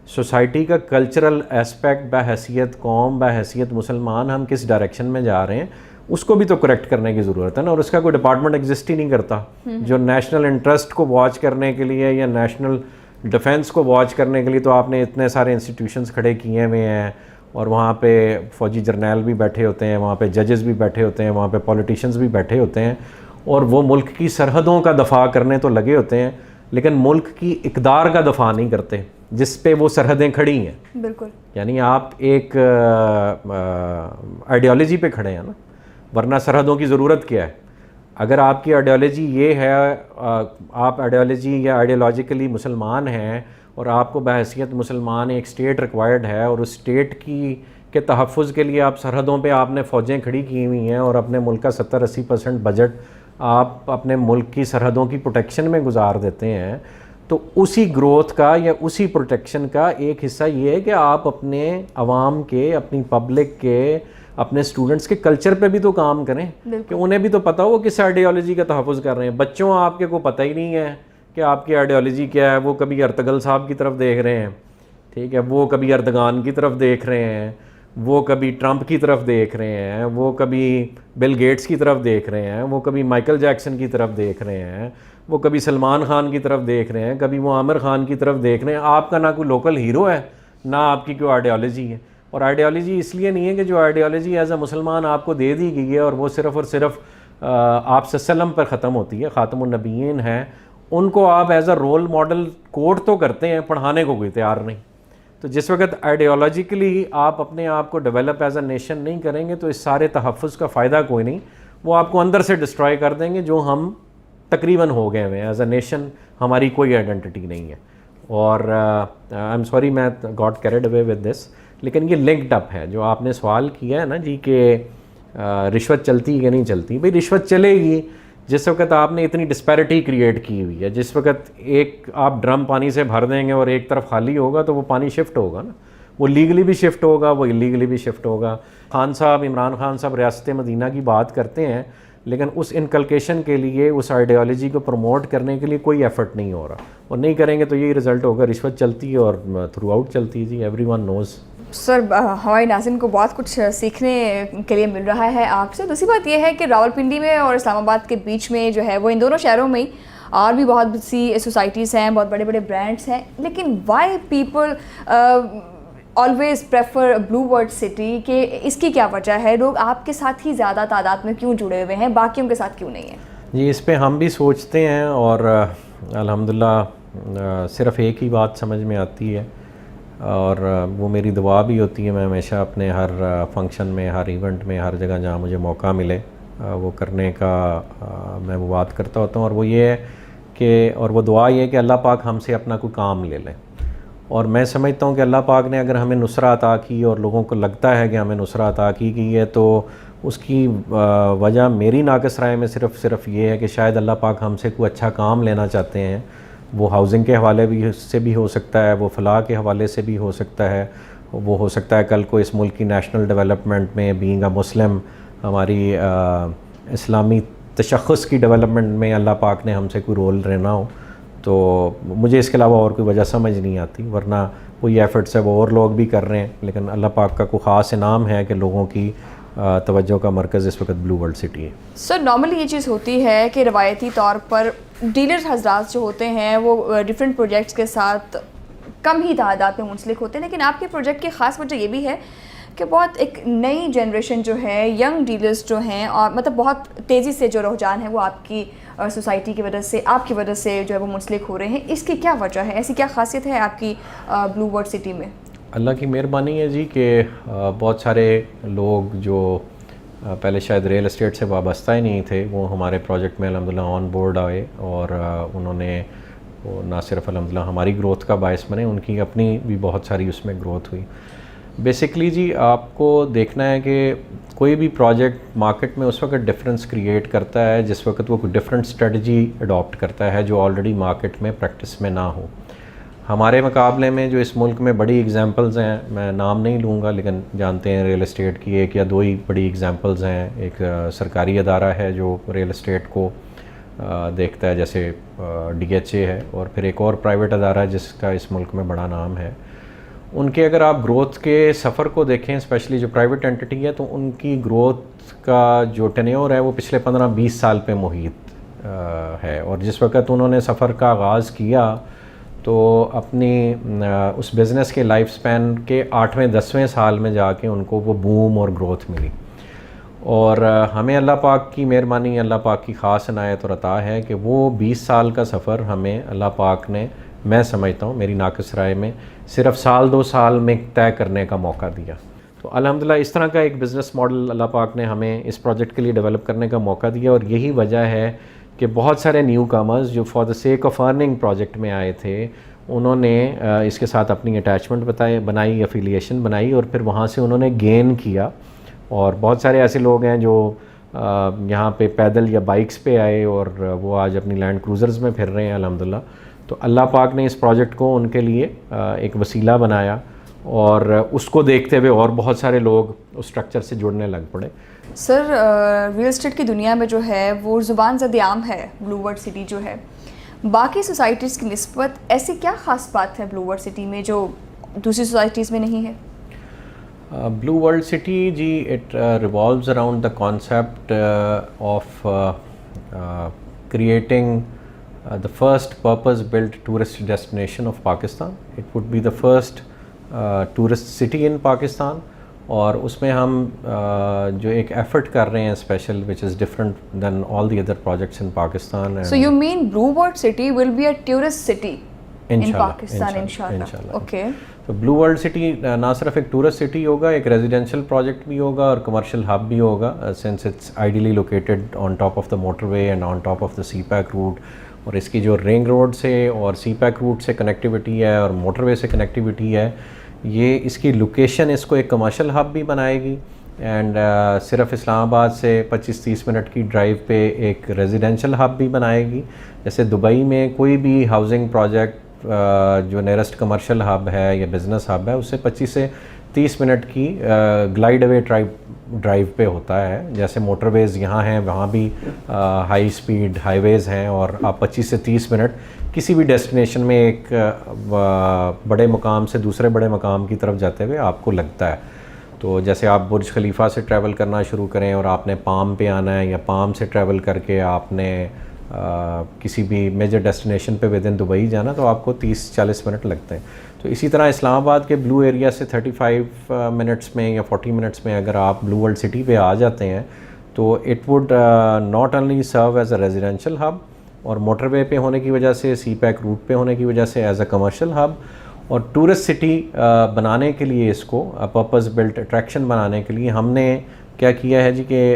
سوسائٹی کا کلچرل ایسپیکٹ بحیثیت قوم, بحیثیت مسلمان, ہم کس ڈائریکشن میں جا رہے ہیں اس کو بھی تو کریکٹ کرنے کی ضرورت ہے نا. اور اس کا کوئی ڈپارٹمنٹ ایگزسٹ ہی نہیں کرتا جو نیشنل انٹرسٹ کو واچ کرنے کے لیے یا نیشنل ڈیفنس کو واچ کرنے کے لیے. تو آپ نے اتنے سارے انسٹیٹیوشنز کھڑے کیے ہوئے ہیں, اور وہاں پہ فوجی جرنیل بھی بیٹھے ہوتے ہیں, وہاں پہ ججز بھی بیٹھے ہوتے ہیں, وہاں پہ پولیٹیشنز بھی بیٹھے ہوتے ہیں, اور وہ ملک کی سرحدوں کا دفاع کرنے تو لگے ہوتے ہیں, لیکن ملک کی اقدار کا دفاع نہیں کرتے جس پہ وہ سرحدیں کھڑی ہیں.
بالکل.
یعنی آپ ایک آئیڈیالوجی پہ کھڑے ہیں نا, ورنہ سرحدوں کی ضرورت کیا ہے؟ اگر آپ کی آئیڈیالوجی یہ ہے, آپ آئیڈیالوجی یا آئیڈیالوجیکلی مسلمان ہیں اور آپ کو بحیثیت مسلمان ایک اسٹیٹ ریکوائرڈ ہے, اور اس اسٹیٹ کے تحفظ کے لیے آپ سرحدوں پہ آپ نے فوجیں کھڑی کی ہوئی ہیں, اور اپنے ملک کا 70-80% بجٹ آپ اپنے ملک کی سرحدوں کی پروٹیکشن میں گزار دیتے ہیں, تو اسی گروتھ کا یا اسی پروٹیکشن کا ایک حصہ یہ ہے کہ آپ اپنے عوام کے, اپنی پبلک کے, اپنے اسٹوڈنٹس کے کلچر پہ بھی تو کام کریں کہ انہیں بھی تو پتہ ہو کس آئیڈیالوجی کا تحفظ کر رہے ہیں. بچوں آپ کے کو پتہ ہی نہیں ہے کہ آپ کی آئیڈیالوجی کیا ہے. وہ کبھی ارتگل صاحب کی طرف دیکھ رہے ہیں, ٹھیک ہے, وہ کبھی اردگان کی طرف دیکھ رہے ہیں, وہ کبھی ٹرمپ کی طرف دیکھ رہے ہیں, وہ کبھی بل گیٹس کی طرف دیکھ رہے ہیں, وہ کبھی مائیکل جیکسن کی طرف دیکھ رہے ہیں, وہ کبھی سلمان خان کی طرف دیکھ رہے ہیں, کبھی وہ عامر خان کی طرف دیکھ رہے ہیں. آپ کا نہ کوئی لوکل ہیرو ہے, نہ آپ کی کوئی آئیڈیالوجی ہے. اور آئیڈیالوجی اس لیے نہیں ہے کہ جو آئیڈیالوجی ایز اے مسلمان آپ کو دے دی گئی ہے اور وہ صرف اور صرف آپ صلی اللہ علیہ وسلم پر ختم ہوتی ہے, خاتم النبیین ہیں, ان کو آپ ایز اے رول ماڈل کوٹ تو کرتے ہیں, پڑھانے کو کوئی تیار نہیں. تو جس وقت آئیڈیالوجیکلی آپ اپنے آپ کو ڈیولپ ایز اے نیشن نہیں کریں گے تو اس سارے تحفظ کا فائدہ کوئی نہیں. وہ آپ کو اندر سے ڈسٹرائے کر دیں گے, جو ہم تقریباً ہو گئے ہوئے ہیں. ایز اے نیشن ہماری کوئی آئیڈینٹی نہیں ہے. اور آئی ایم سوری میں got carried away with this, لیکن یہ لنکڈ اپ ہے. جو آپ نے سوال کیا ہے نا جی کہ رشوت چلتی ہے کہ نہیں چلتی, بھئی رشوت چلے گی جس وقت آپ نے اتنی ڈسپیرٹی کریٹ کی ہوئی ہے. جس وقت ایک آپ ڈرم پانی سے بھر دیں گے اور ایک طرف خالی ہوگا تو وہ پانی شفٹ ہوگا نا, وہ لیگلی بھی شفٹ ہوگا, وہ اللیگلی بھی شفٹ ہوگا. خان صاحب, عمران خان صاحب ریاست مدینہ کی بات کرتے ہیں, لیکن اس انکلکیشن کے لیے, اس آئیڈیالوجی کو پروموٹ کرنے کے لیے کوئی ایفرٹ نہیں ہو رہا, اور نہیں کریں گے تو یہی رزلٹ ہوگا. رشوت چلتی ہے اور تھرو آؤٹ چلتی ہے جی, ایوری ون نوز.
سر ہمارے ناظرین کو بہت کچھ سیکھنے کے لیے مل رہا ہے آپ سے. دوسری بات یہ ہے کہ راولپنڈی میں اور اسلام آباد کے بیچ میں جو ہے وہ ان دونوں شہروں میں اور بھی بہت سی سوسائٹیز ہیں, بہت بڑے بڑے برانڈس ہیں, لیکن why people always prefer Blue World City, کہ اس کی کیا وجہ ہے؟ لوگ آپ کے ساتھ ہی زیادہ تعداد میں کیوں جڑے ہوئے ہیں, باقیوں کے ساتھ کیوں نہیں ہیں؟
جی اس پہ ہم بھی سوچتے ہیں, اور الحمدللہ صرف ایک ہی بات سمجھ میں آتی ہے, اور وہ میری دعا بھی ہوتی ہے. میں ہمیشہ اپنے ہر فنکشن میں, ہر ایونٹ میں, ہر جگہ جہاں مجھے موقع ملے وہ کرنے کا میں وہ بات کرتا ہوتا ہوں, اور وہ یہ ہے کہ, اور وہ دعا یہ ہے کہ اللہ پاک ہم سے اپنا کوئی کام لے لیں. اور میں سمجھتا ہوں کہ اللہ پاک نے اگر ہمیں نصرہ عطا کی, اور لوگوں کو لگتا ہے کہ ہمیں نصرہ عطا کی گئی ہے, تو اس کی وجہ میری ناقص رائے میں صرف یہ ہے کہ شاید اللہ پاک ہم سے کوئی اچھا کام لینا چاہتے ہیں. وہ ہاؤزنگ کے حوالے سے بھی ہو سکتا ہے, وہ فلاح کے حوالے سے بھی ہو سکتا ہے, وہ ہو سکتا ہے کل کو اس ملک کی نیشنل ڈیولپمنٹ میں, بینگ اے مسلم, ہماری اسلامی تشخص کی ڈیولپمنٹ میں اللہ پاک نے ہم سے کوئی رول لینا ہو. تو مجھے اس کے علاوہ اور کوئی وجہ سمجھ نہیں آتی, ورنہ کوئی ایفرٹس ہے وہ اور لوگ بھی کر رہے ہیں, لیکن اللہ پاک کا کوئی خاص انعام ہے کہ لوگوں کی توجہ کا مرکز اس وقت بلو ورلڈ سٹی ہے.
سر نارملی یہ چیز ہوتی ہے کہ روایتی طور پر ڈیلر حضرات جو ہوتے ہیں وہ ڈفرینٹ پروجیکٹس کے ساتھ کم ہی تعداد میں منسلک ہوتے ہیں, لیکن آپ کے پروجیکٹ کی خاص وجہ یہ بھی ہے کہ بہت ایک نئی جنریشن جو ہے, ینگ ڈیلرز جو ہیں, اور مطلب بہت تیزی سے جو رجحان ہے وہ آپ کی سوسائٹی کی وجہ سے, آپ کی وجہ سے جو ہے وہ منسلک ہو رہے ہیں. اس کی کیا وجہ ہے, ایسی کیا خاصیت ہے آپ کی بلو ورلڈ سٹی میں؟
اللہ کی مہربانی ہے جی کہ بہت سارے لوگ جو پہلے شاید ریل اسٹیٹ سے وابستہ ہی نہیں تھے, وہ ہمارے پروجیکٹ میں الحمدللہ آن بورڈ آئے, اور انہوں نے وہ نہ صرف الحمدللہ ہماری گروتھ کا باعث بنے, ان کی اپنی بھی بہت ساری اس میں گروتھ ہوئی. بیسکلی جی آپ کو دیکھنا ہے کہ کوئی بھی پروجیکٹ مارکیٹ میں اس وقت ڈفرینس کریٹ کرتا ہے جس وقت وہ کوئی ڈفرینٹ اسٹریٹجی اڈاپٹ کرتا ہے جو آلریڈی مارکیٹ میں پریکٹس میں نہ ہو. ہمارے مقابلے میں جو اس ملک میں بڑی ایگزامپلز ہیں, میں نام نہیں لوں گا لیکن جانتے ہیں ریل اسٹیٹ کی ایک یا دو ہی بڑی ایگزامپلز ہیں. ایک سرکاری ادارہ ہے جو ریل اسٹیٹ کو دیکھتا ہے, جیسے DHA ہے, اور پھر ایک اور پرائیویٹ ادارہ ہے جس کا اس ملک میں بڑا نام ہے. ان کے اگر آپ گروتھ کے سفر کو دیکھیں, اسپیشلی جو پرائیویٹ انٹیٹی ہے, تو ان کی گروتھ کا جو ٹینیور ہے وہ پچھلے 15-20 سال پہ محیط ہے. اور جس وقت انہوں نے سفر کا آغاز کیا تو اپنی اس بزنس کے لائف سپین کے 8ویں-10ویں سال میں جا کے ان کو وہ بوم اور گروتھ ملی. اور ہمیں اللہ پاک کی مہربانی, اللہ پاک کی خاص عنایت اور عطا ہے کہ وہ 20 سال کا سفر ہمیں اللہ پاک نے, میں سمجھتا ہوں میری ناقص رائے میں, صرف 1-2 سال میں طے کرنے کا موقع دیا. تو الحمدللہ اس طرح کا ایک بزنس ماڈل اللہ پاک نے ہمیں اس پروجیکٹ کے لیے ڈیولپ کرنے کا موقع دیا. اور یہی وجہ ہے کہ بہت سارے نیو کامرز جو for the sake of earning project میں آئے تھے, انہوں نے اس کے ساتھ اپنی اٹیچمنٹ بنائی, افیلیشن بنائی, اور پھر وہاں سے انہوں نے گین کیا. اور بہت سارے ایسے لوگ ہیں جو یہاں پہ پیدل یا بائکس پہ آئے اور وہ آج اپنی لینڈ کروزرز میں پھر رہے ہیں الحمدللہ. تو اللہ پاک نے اس پروجیکٹ کو ان کے لیے ایک وسیلہ بنایا, اور اس کو دیکھتے ہوئے اور بہت سارے لوگ اس سٹرکچر سے جڑنے لگ پڑے.
سر ریل اسٹیٹ کی دنیا میں جو ہے وہ زبان زد عام ہے بلو ورلڈ سٹی جو ہے, باقی سوسائٹیز کی نسبت ایسی کیا خاص بات ہے بلو ورلڈ سٹی میں جو دوسری سوسائٹیز میں نہیں ہے؟
Blue World City ji, it revolves around the concept of creating the first purpose-built tourist destination of Pakistan. It would be the first tourist city in Pakistan. اور اس میں ہم جو ایک ایفرٹ کر رہے ہیں special which is different than all the other projects in Pakistan.
So you mean Blue World City will be a tourist city in Pakistan انشاءاللہ. اوکے.
تو بلو ورلڈ سٹی نہ صرف ایک ٹورسٹ سٹی ہوگا, ایک ریزیڈینشیل پروجیکٹ بھی ہوگا اور کمرشل ہب بھی ہوگا, since it's ideally located on top of the motorway and on top of the CPEC route. اور اس کی جو رنگ روڈ سے اور سی پیک روٹ سے کنیکٹیوٹی ہے اور موٹر وے سے کنیکٹیوٹی ہے, یہ اس کی لوکیشن اس کو ایک کمرشل ہب بھی بنائے گی. اینڈ صرف اسلام آباد سے 25-30 منٹ کی ڈرائیو پہ ایک ریزیڈینشیل ہب بھی بنائے گی. جیسے دبئی میں کوئی بھی ہاؤسنگ پروجیکٹ جو نیرسٹ کمرشل ہب ہے یا بزنس ہب ہے اس سے 25 سے 30 منٹ کی گلائڈ اوے ڈرائیو پہ ہوتا ہے. جیسے موٹر ویز یہاں ہیں وہاں بھی ہائی اسپیڈ ہائی ویز ہیں, اور آپ 25 سے 30 منٹ کسی بھی ڈیسٹینیشن میں ایک بڑے مقام سے دوسرے بڑے مقام کی طرف جاتے ہوئے آپ کو لگتا ہے. تو جیسے آپ برج خلیفہ سے ٹریول کرنا شروع کریں اور آپ نے پام پہ آنا ہے, یا پام سے ٹریول کر کے آپ نے کسی بھی میجر ڈیسٹینیشن پہ ود ان دبئی جانا, تو آپ کو 30-40 منٹ لگتے ہیں. تو اسی طرح اسلام آباد کے بلو ایریا سے 35 منٹس میں یا 40 منٹس میں اگر آپ بلو ورلڈ سٹی پہ آ جاتے ہیں تو it would not only serve as a residential hub, اور موٹر وے پہ ہونے کی وجہ سے, سی پیک روٹ پہ ہونے کی وجہ سے ایز اے کمرشل ہب, اور ٹورسٹ سٹی بنانے کے لیے اس کو پرپز بلٹ اٹریکشن بنانے کے لیے ہم نے کیا کیا ہے جی کہ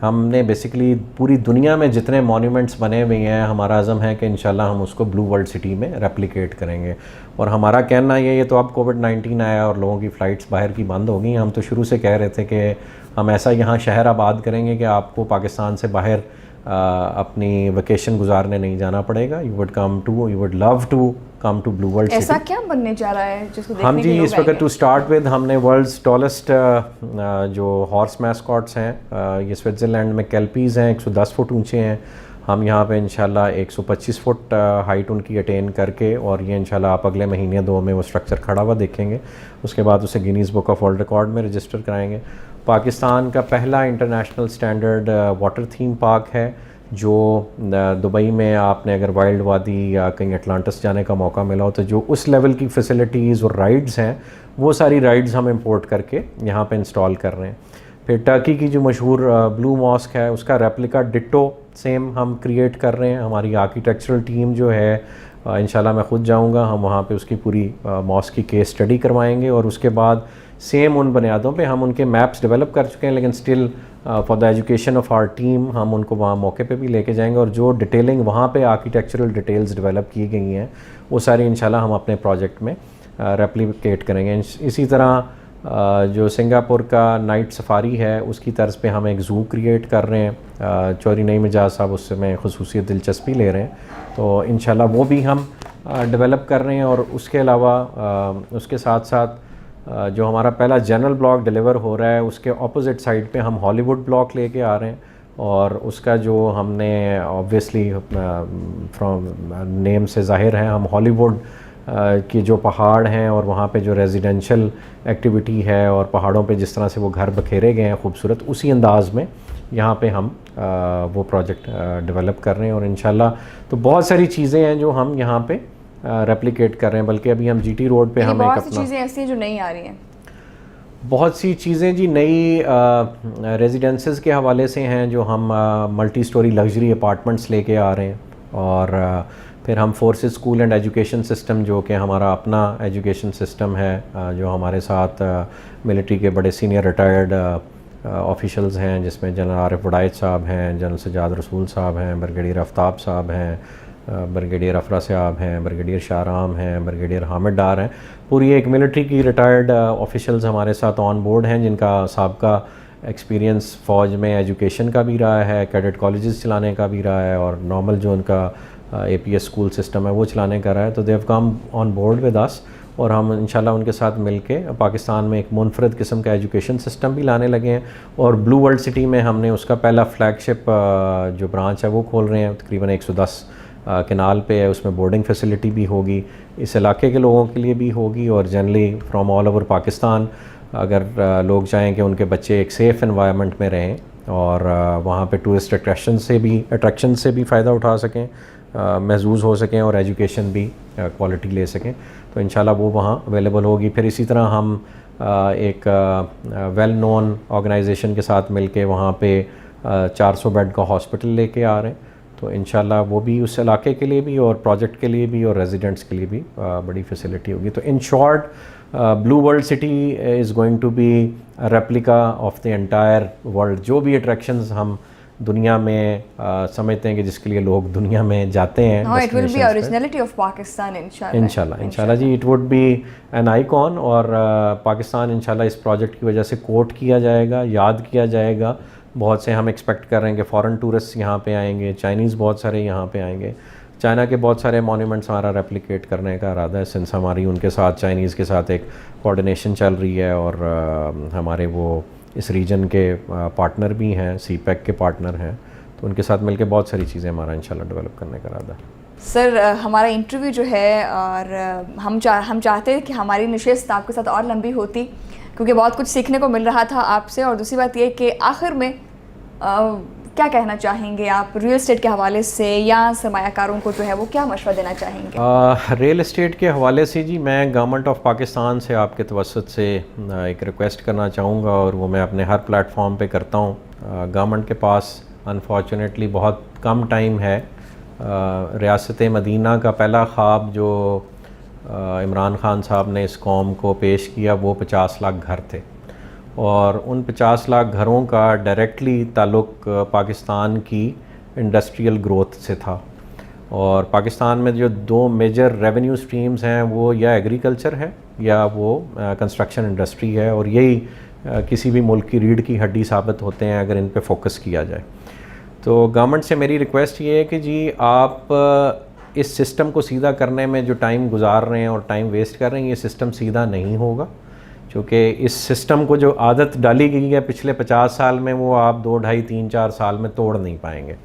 ہم نے بیسیکلی پوری دنیا میں جتنے مونیومنٹس بنے ہوئے ہیں, ہمارا عزم ہے کہ انشاءاللہ ہم اس کو بلو ورلڈ سٹی میں ریپلیکیٹ کریں گے. اور ہمارا کہنا یہ تو اب کووڈ-19 آیا اور لوگوں کی فلائٹس باہر کی بند ہو گئی, ہم تو شروع سے کہہ رہے تھے کہ ہم ایسا یہاں شہر آباد کریں گے کہ آپ کو پاکستان سے باہر اپنی ویکیشن گزارنے نہیں جانا پڑے گا. You would love to come to Blue World City.
ایسا کیا بننے جا رہا ہے جس کو دیکھنے
ہم جی اس وقت ٹو اسٹارٹ ود ہم نے ورلڈس ٹالسٹ جو ہارس میسکاٹس ہیں, یہ سوئٹزرلینڈ میں کیلپیز ہیں, 110 فٹ اونچے ہیں. ہم یہاں پہ انشاءاللہ 125 فٹ ہائٹ ان کی اٹین کر کے, اور یہ انشاءاللہ آپ اگلے مہینے 2 میں وہ اسٹرکچر کھڑا ہوا دیکھیں گے. اس کے بعد اسے Guinness book of world record میں رجسٹر کرائیں گے. پاکستان کا پہلا international standard water theme park ہے جو دبئی میں آپ نے اگر وائلڈ وادی یا کہیں اٹلانٹس جانے کا موقع ملا ہو تو جو اس لیول کی فیسلٹیز اور رائڈز ہیں وہ ساری رائڈز ہم امپورٹ کر کے یہاں پہ انسٹال کر رہے ہیں. پھر ٹرکی کی جو مشہور بلو ماسک ہے اس کا ریپلیکا ڈٹو سیم ہم کریٹ کر رہے ہیں. ہماری آرکیٹیکچرل ٹیم جو ہے انشاءاللہ میں خود جاؤں گا, ہم وہاں پہ اس کی پوری ماسک کی کیس اسٹڈی کروائیں گے, اور اس کے بعد سیم ان بنیادوں پہ ہم ان کے میپس ڈیولپ کر چکے ہیں, لیکن still for the education of our team ہم ان کو وہاں موقع پہ بھی لے کے جائیں گے, اور جو ڈیٹیلنگ وہاں پہ آرکیٹیکچرل ڈیٹیلز ڈیولپ کی گئی ہیں وہ ساری انشاءاللہ ہم اپنے پروجیکٹ میں ریپلیکیٹ کریں گے. اسی طرح جو سنگاپور کا نائٹ سفاری ہے اس کی طرز پہ ہم ایک زو کریٹ کر رہے ہیں. چوری نعیم اجاز صاحب اس میں خصوصیت دلچسپی لے رہے ہیں, تو انشاءاللہ وہ بھی ہم ڈیولپ کر رہے ہیں. اور اس کے علاوہ اس کے ساتھ ساتھ جو ہمارا پہلا جنرل بلاک ڈیلیور ہو رہا ہے اس کے اپوزٹ سائڈ پہ ہم ہالی ووڈ بلاک لے کے آ رہے ہیں, اور اس کا جو ہم نے آبویسلی فرام نیم سے ظاہر ہے, ہم ہالی ووڈ کی جو پہاڑ ہیں اور وہاں پہ جو ریزیڈینشیل ایکٹیویٹی ہے اور پہاڑوں پہ جس طرح سے وہ گھر بکھیرے گئے ہیں خوبصورت, اسی انداز میں یہاں پہ ہم وہ پروجیکٹ ڈیولپ کر رہے ہیں. اور انشاءاللہ تو بہت ساری چیزیں ہیں جو ہم یہاں پہ ریپلیکیٹ کر رہیں, بلکہ ابھی ہم جی ٹی روڈ پہ ہم ایک
بہت سی چیزیں ایسی ہیں جو نہیں آ رہی ہیں.
بہت سی چیزیں جی نئی ریزیڈنسز کے حوالے سے ہیں جو ہم ملٹی سٹوری لگژری اپارٹمنٹس لے کے آ رہے ہیں, اور پھر ہم forces school and education system جو کہ ہمارا اپنا ایجوکیشن سسٹم ہے, جو ہمارے ساتھ ملٹری کے بڑے سینئر ریٹائرڈ آفیشلز ہیں, جس میں جنرل عارف وڈائچ صاحب ہیں, جنرل سجاد رسول صاحب ہیں, بریگیڈیئر آفتاب صاحب ہیں, بریگیڈیئر افرا صاحب ہیں, بریگیڈیئر شاہرام ہیں, بریگیڈیئر حامد ڈار ہیں. پوری ایک ملٹری کی ریٹائرڈ آفیشلز ہمارے ساتھ آن بورڈ ہیں جن کا سابقہ ایکسپیرینس فوج میں ایجوکیشن کا بھی رہا ہے, کیڈٹ کالجز چلانے کا بھی رہا ہے, اور نارمل جو ان کا A P S school system ہے وہ چلانے کا رہا ہے. تو they have come on board with us, اور ہم انشاءاللہ ان کے ساتھ مل کے پاکستان میں ایک منفرد قسم کا ایجوکیشن سسٹم بھی لانے لگے ہیں. اور بلو ورلڈ سٹی میں ہم نے اس کا پہلا فلیگ شپ جو برانچ ہے وہ کھول رہے ہیں, تقریباً 110 کنال پہ ہے. اس میں بورڈنگ فیسلٹی بھی ہوگی, اس علاقے کے لوگوں کے لیے بھی ہوگی, اور generally from all over Pakistan اگر لوگ چاہیں کہ ان کے بچے ایک سیف انوائرمنٹ میں رہیں اور وہاں پہ ٹورسٹ اٹریکشن سے بھی فائدہ اٹھا سکیں, محظوظ ہو سکیں اور ایجوکیشن بھی کوالٹی لے سکیں, تو انشاءاللہ وہ وہاں اویلیبل ہوگی. پھر اسی طرح ہم ایک ویل نون آرگنائزیشن کے ساتھ مل کے وہاں پہ 400 بیڈ کا ہاسپٹل لے کے آ رہے ہیں, تو انشاءاللہ وہ بھی اس علاقے کے لیے بھی اور پروجیکٹ کے لیے بھی اور ریزیڈنٹس کے لیے بھی بڑی فیسلٹی ہوگی. تو in short, Blue World City is going to be replica of the entire world. جو بھی اٹریکشنز ہم دنیا میں سمجھتے ہیں کہ جس کے لیے لوگ دنیا میں جاتے ہیں,
it will be originality of Pakistan
انشاءاللہ جی, it would be an icon. اور پاکستان انشاءاللہ اس پروجیکٹ کی وجہ سے کوٹ کیا جائے گا, یاد کیا جائے گا. بہت سے ہم ایکسپیکٹ کر رہے ہیں کہ فارن ٹورسٹ یہاں پہ آئیں گے, چائنیز بہت سارے یہاں پہ آئیں گے. چائنا کے بہت سارے مونیومنٹس ہمارا ریپلیکیٹ کرنے کا ارادہ ہے, سنس ہماری ان کے ساتھ چائنیز کے ساتھ ایک کوآرڈینیشن چل رہی ہے, اور ہمارے وہ اس ریجن کے پارٹنر بھی ہیں, سی پیک کے پارٹنر ہیں, تو ان کے ساتھ مل کے بہت ساری چیزیں ہمارا انشاءاللہ ڈیولپ کرنے کا ارادہ ہے.
سر, ہمارا انٹرویو جو ہے اور ہم چاہتے ہیں کہ ہماری نشست آپ کے ساتھ اور لمبی ہوتی, کیونکہ بہت کچھ سیکھنے کو مل رہا تھا آپ سے. اور دوسری بات یہ کہ آخر میں کیا کہنا چاہیں گے آپ ریئل اسٹیٹ کے حوالے سے, یا سرمایہ کاروں کو جو ہے وہ کیا مشورہ دینا چاہیں گے؟
ریئل اسٹیٹ کے حوالے سے جی, میں گورنمنٹ آف پاکستان سے آپ کے توسط سے ایک ریکویسٹ کرنا چاہوں گا, اور وہ میں اپنے ہر پلیٹ فارم پہ کرتا ہوں. گورنمنٹ کے پاس انفارچونیٹلی بہت کم ٹائم ہے. ریاست مدینہ کا پہلا خواب جو عمران خان صاحب نے اس قوم کو پیش کیا وہ 50 لاکھ گھر تھے, اور ان 50 لاکھ گھروں کا ڈائریکٹلی تعلق پاکستان کی انڈسٹریل گروتھ سے تھا. اور پاکستان میں جو 2 میجر ریونیو سٹریمز ہیں وہ یا ایگریکلچر ہے یا وہ کنسٹرکشن انڈسٹری ہے, اور یہی کسی بھی ملک کی ریڑھ کی ہڈی ثابت ہوتے ہیں اگر ان پہ فوکس کیا جائے. تو گورنمنٹ سے میری ریکویسٹ یہ ہے کہ جی آپ اس سسٹم کو سیدھا کرنے میں جو ٹائم گزار رہے ہیں اور ٹائم ویسٹ کر رہے ہیں, یہ سسٹم سیدھا نہیں ہوگا, کیونکہ اس سسٹم کو جو عادت ڈالی گئی ہے پچھلے 50 سال میں وہ آپ 2, 2.5, 3, 4 سال میں توڑ نہیں پائیں گے.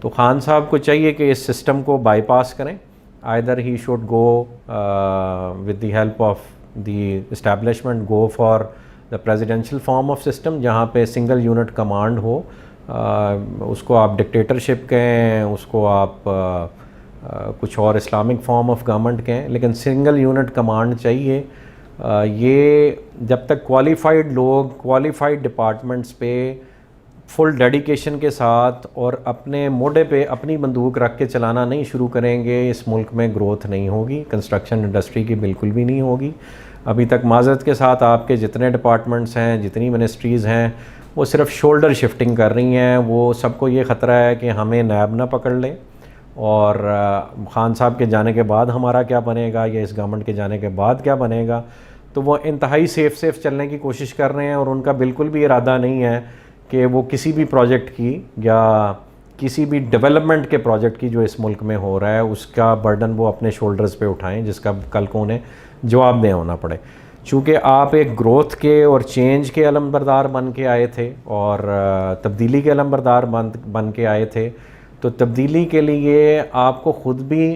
تو خان صاحب کو چاہیے کہ اس سسٹم کو بائی پاس کریں. Either he should go with the help of the establishment, go for the presidential form of system جہاں پہ سنگل یونٹ کمانڈ ہو. اس کو آپ ڈکٹیٹرشپ کہیں, اس کو آپ کچھ اور اسلامک فارم آف گورنمنٹ کہیں, لیکن سنگل یونٹ کمانڈ چاہیے. یہ جب تک کوالیفائڈ لوگ کوالیفائڈ ڈپارٹمنٹس پہ فل ڈیڈیکیشن کے ساتھ اور اپنے موڈے پہ اپنی بندوق رکھ کے چلانا نہیں شروع کریں گے, اس ملک میں گروتھ نہیں ہوگی, کنسٹرکشن انڈسٹری کی بالکل بھی نہیں ہوگی. ابھی تک معذرت کے ساتھ آپ کے جتنے ڈپارٹمنٹس ہیں, جتنی منسٹریز ہیں, وہ صرف شولڈر شفٹنگ کر رہی ہیں. وہ سب کو یہ خطرہ ہے کہ ہمیں نیب نہ پکڑ لیں, اور خان صاحب کے جانے کے بعد ہمارا کیا بنے گا یا اس گورنمنٹ کے جانے کے بعد کیا بنے گا. تو وہ انتہائی سیف چلنے کی کوشش کر رہے ہیں, اور ان کا بالکل بھی ارادہ نہیں ہے کہ وہ کسی بھی پروجیکٹ کی یا کسی بھی ڈیولپمنٹ کے پروجیکٹ کی جو اس ملک میں ہو رہا ہے اس کا برڈن وہ اپنے شولڈرز پہ اٹھائیں, جس کا کل کو انہیں جواب دہ ہونا پڑے. چونکہ آپ ایک گروتھ کے اور چینج کے علم بردار بن کے آئے تھے اور تبدیلی کے علم بردار بن کے آئے تھے, تو تبدیلی کے لیے آپ کو خود بھی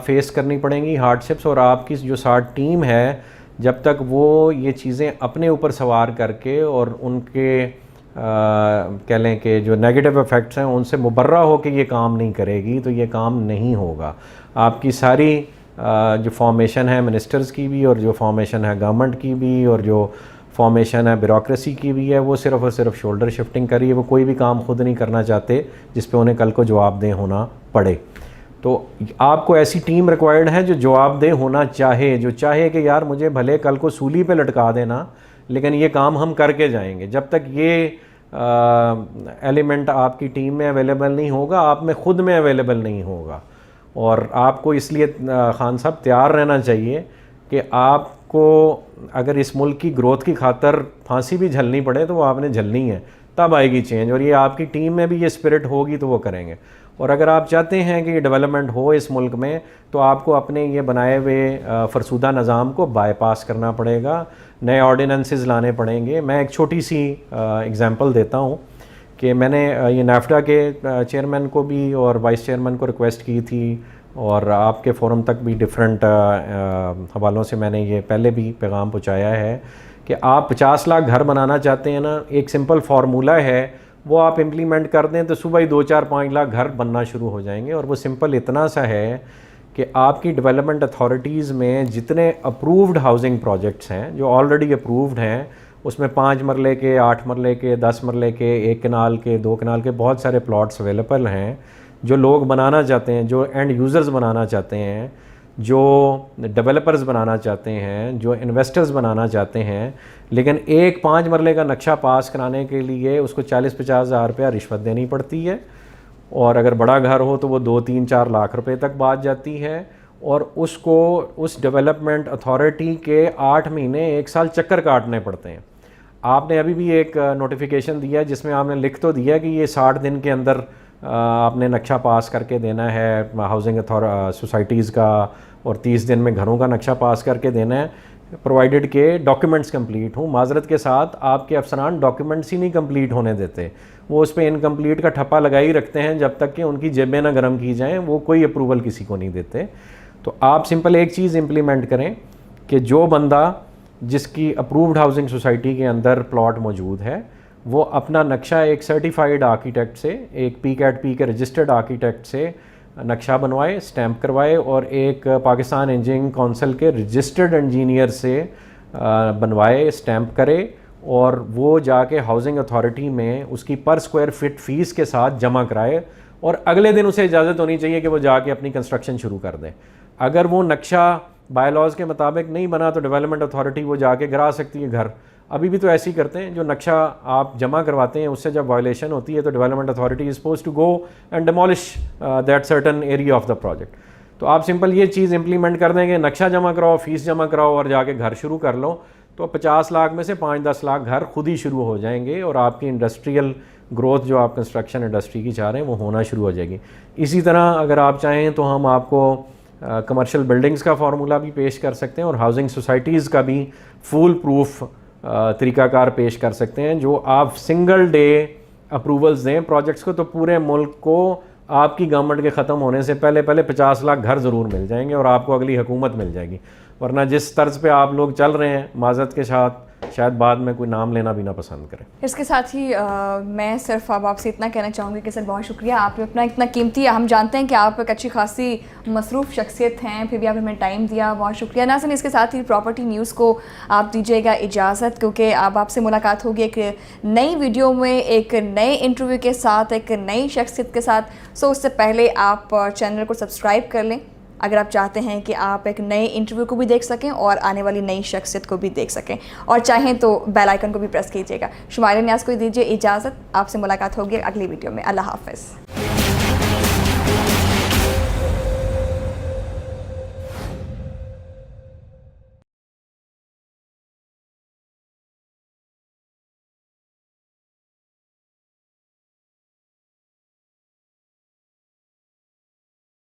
فیس کرنی پڑیں گی ہارڈشپس, اور آپ کی جو ساتھ ٹیم ہے جب تک وہ یہ چیزیں اپنے اوپر سوار کر کے اور ان کے کہہ لیں کہ جو نیگیٹو ایفیکٹس ہیں ان سے مبرہ ہو کے یہ کام نہیں کرے گی, تو یہ کام نہیں ہوگا. آپ کی ساری جو فارمیشن ہے منسٹرز کی بھی, اور جو فارمیشن ہے گورنمنٹ کی بھی, اور جو فارمیشن ہے بیوروکریسی کی بھی ہے, وہ صرف اور صرف شولڈر شفٹنگ کر رہی ہے. وہ کوئی بھی کام خود نہیں کرنا چاہتے جس پہ انہیں کل کو جواب دہ ہونا پڑے. تو آپ کو ایسی ٹیم ریکوائرڈ ہے جو جواب دہ ہونا چاہے, جو چاہے کہ یار مجھے بھلے کل کو سولی پہ لٹکا دینا لیکن یہ کام ہم کر کے جائیں گے. جب تک یہ ایلیمنٹ آپ کی ٹیم میں اویلیبل نہیں ہوگا, آپ میں خود میں اویلیبل نہیں ہوگا. اور آپ کو اس لیے خان صاحب تیار رہنا چاہیے کہ آپ کو اگر اس ملک کی گروتھ کی خاطر پھانسی بھی جھلنی پڑے تو وہ آپ نے جھلنی ہے, تب آئے گی چینج. اور یہ آپ کی ٹیم میں بھی یہ اسپرٹ ہوگی تو وہ کریں گے. اور اگر آپ چاہتے ہیں کہ یہ ڈیولپمنٹ ہو اس ملک میں, تو آپ کو اپنے یہ بنائے ہوئے فرسودہ نظام کو بائی پاس کرنا پڑے گا, نئے آرڈیننسز لانے پڑیں گے. میں ایک چھوٹی سی اگزامپل دیتا ہوں کہ میں نے یہ نیفڈا کے چیئرمین کو بھی اور وائس چیئرمین کو ریکویسٹ کی تھی, اور آپ کے فورم تک بھی ڈیفرنٹ حوالوں سے میں نے یہ پہلے بھی پیغام پہنچایا ہے کہ آپ 50 لاکھ گھر بنانا چاہتے ہیں نا, ایک سمپل فارمولا ہے, وہ آپ امپلیمنٹ کر دیں تو صبح ہی 2-4-5 لاکھ گھر بننا شروع ہو جائیں گے. اور وہ سمپل اتنا سا ہے کہ آپ کی ڈیولپمنٹ اتھارٹیز میں جتنے اپرووڈ ہاؤسنگ پروجیکٹس ہیں جو آلریڈی اپرووڈ ہیں, اس میں 5 مرلے کے, 8 مرلے کے, 10 مرلے کے, 1 کنال کے, 2 کنال کے بہت سارے پلاٹس اویلیبل ہیں جو لوگ بنانا چاہتے ہیں, جو اینڈ یوزرز بنانا چاہتے ہیں, جو ڈیولپرز بنانا چاہتے ہیں, جو انویسٹرز بنانا چاہتے ہیں. لیکن ایک 5 مرلے کا نقشہ پاس کرانے کے لیے اس کو 40-50 ہزار روپیہ رشوت دینی پڑتی ہے, اور اگر بڑا گھر ہو تو وہ 2-3-4 لاکھ روپے تک بات جاتی ہے. اور اس کو اس ڈیولپمنٹ اتھارٹی کے 8 مہینے 1 سال چکر کاٹنے پڑتے ہیں. آپ نے ابھی بھی ایک نوٹیفیکیشن دیا ہے جس میں آپ نے لکھ تو دیا کہ یہ 60 دن کے اندر آپ نے نقشہ پاس کر کے دینا ہے ہاؤسنگ سوسائٹیز کا, اور 30 دن میں گھروں کا نقشہ پاس کر کے دینا ہے, پرووائڈڈ کہ ڈاکیومنٹس کمپلیٹ ہوں. معذرت کے ساتھ آپ کے افسران ڈاکیومنٹس ہی نہیں کمپلیٹ ہونے دیتے, وہ اس پہ انکمپلیٹ کا ٹھپا لگائی رکھتے ہیں جب تک کہ ان کی جیبیں نہ گرم کی جائیں, وہ کوئی اپروول کسی کو نہیں دیتے. تو آپ سمپل ایک چیز امپلیمنٹ کریں کہ جو بندہ جس کی اپرووڈ ہاؤسنگ سوسائٹی کے اندر پلاٹ موجود ہے وہ اپنا نقشہ ایک سرٹیفائڈ آرکیٹیکٹ سے, ایک PCAT کے رجسٹرڈ آرکیٹیکٹ سے نقشہ بنوائے, اسٹیمپ کروائے, اور ایک پاکستان انجینئرنگ کونسل کے رجسٹرڈ انجینئر سے بنوائے, اسٹیمپ کرے, اور وہ جا کے ہاؤسنگ اتھارٹی میں اس کی پر اسکوائر فٹ فیس کے ساتھ جمع کرائے, اور اگلے دن اسے اجازت ہونی چاہیے کہ وہ جا کے اپنی کنسٹرکشن شروع کر دے. اگر وہ نقشہ بائی لاز کے مطابق نہیں بنا تو ڈیولپمنٹ اتھارٹی وہ جا کے گرا سکتی ہے گھر. ابھی بھی تو ایسے ہی کرتے ہیں, جو نقشہ آپ جمع کرواتے ہیں اس سے جب وائلیشن ہوتی ہے تو development authority is suppose to go and demolish that certain area of the project. تو آپ سمپل یہ چیز امپلیمنٹ کر دیں گے, نقشہ جمع کراؤ, فیس جمع کراؤ, اور جا کے گھر شروع کر لو, تو 50 لاکھ میں سے 5-10 لاکھ گھر خود ہی شروع ہو جائیں گے, اور آپ کی انڈسٹریل گروتھ جو آپ کنسٹرکشن انڈسٹری کی چاہ رہے ہیں وہ ہونا شروع ہو جائے گی. اسی طرح اگر آپ چاہیں تو ہم آپ کو کمرشل بلڈنگز کا فارمولہ بھی پیش کر سکتے ہیں, اور ہاؤسنگ سوسائٹیز کا بھی فول پروف طریقہ کار پیش کر سکتے ہیں, جو آپ سنگل ڈے اپروولز دیں پروجیکٹس کو, تو پورے ملک کو آپ کی گورنمنٹ کے ختم ہونے سے پہلے 50 لاکھ گھر ضرور مل جائیں گے, اور آپ کو اگلی حکومت مل جائے گی. ورنہ جس طرز پہ آپ لوگ چل رہے ہیں, معذرت کے ساتھ شاید بعد میں کوئی نام لینا بھی نہ پسند کریں.
اس کے ساتھ ہی میں صرف اب آپ سے اتنا کہنا چاہوں گی کہ سر بہت شکریہ, آپ نے اپنا اتنا قیمتی, ہم جانتے ہیں کہ آپ ایک اچھی خاصی مصروف شخصیت ہیں, پھر بھی آپ نے ہمیں ٹائم دیا, بہت شکریہ. ناظرین اس کے ساتھ ہی پراپرٹی نیوز کو آپ دیجیے گا اجازت, کیونکہ اب آپ سے ملاقات ہوگی ایک نئی ویڈیو میں, ایک نئے انٹرویو کے ساتھ, ایک نئی شخصیت کے ساتھ. سو اس سے پہلے آپ چینل کو سبسکرائب کر لیں اگر آپ چاہتے ہیں کہ آپ ایک نئے انٹرویو کو بھی دیکھ سکیں اور آنے والی نئی شخصیت کو بھی دیکھ سکیں, اور چاہیں تو بیل آئیکن کو بھی پریس کیجیے گا. شمائلہ نیاز کو دیجیے اجازت, آپ سے ملاقات ہوگی اگلی ویڈیو میں. اللہ حافظ.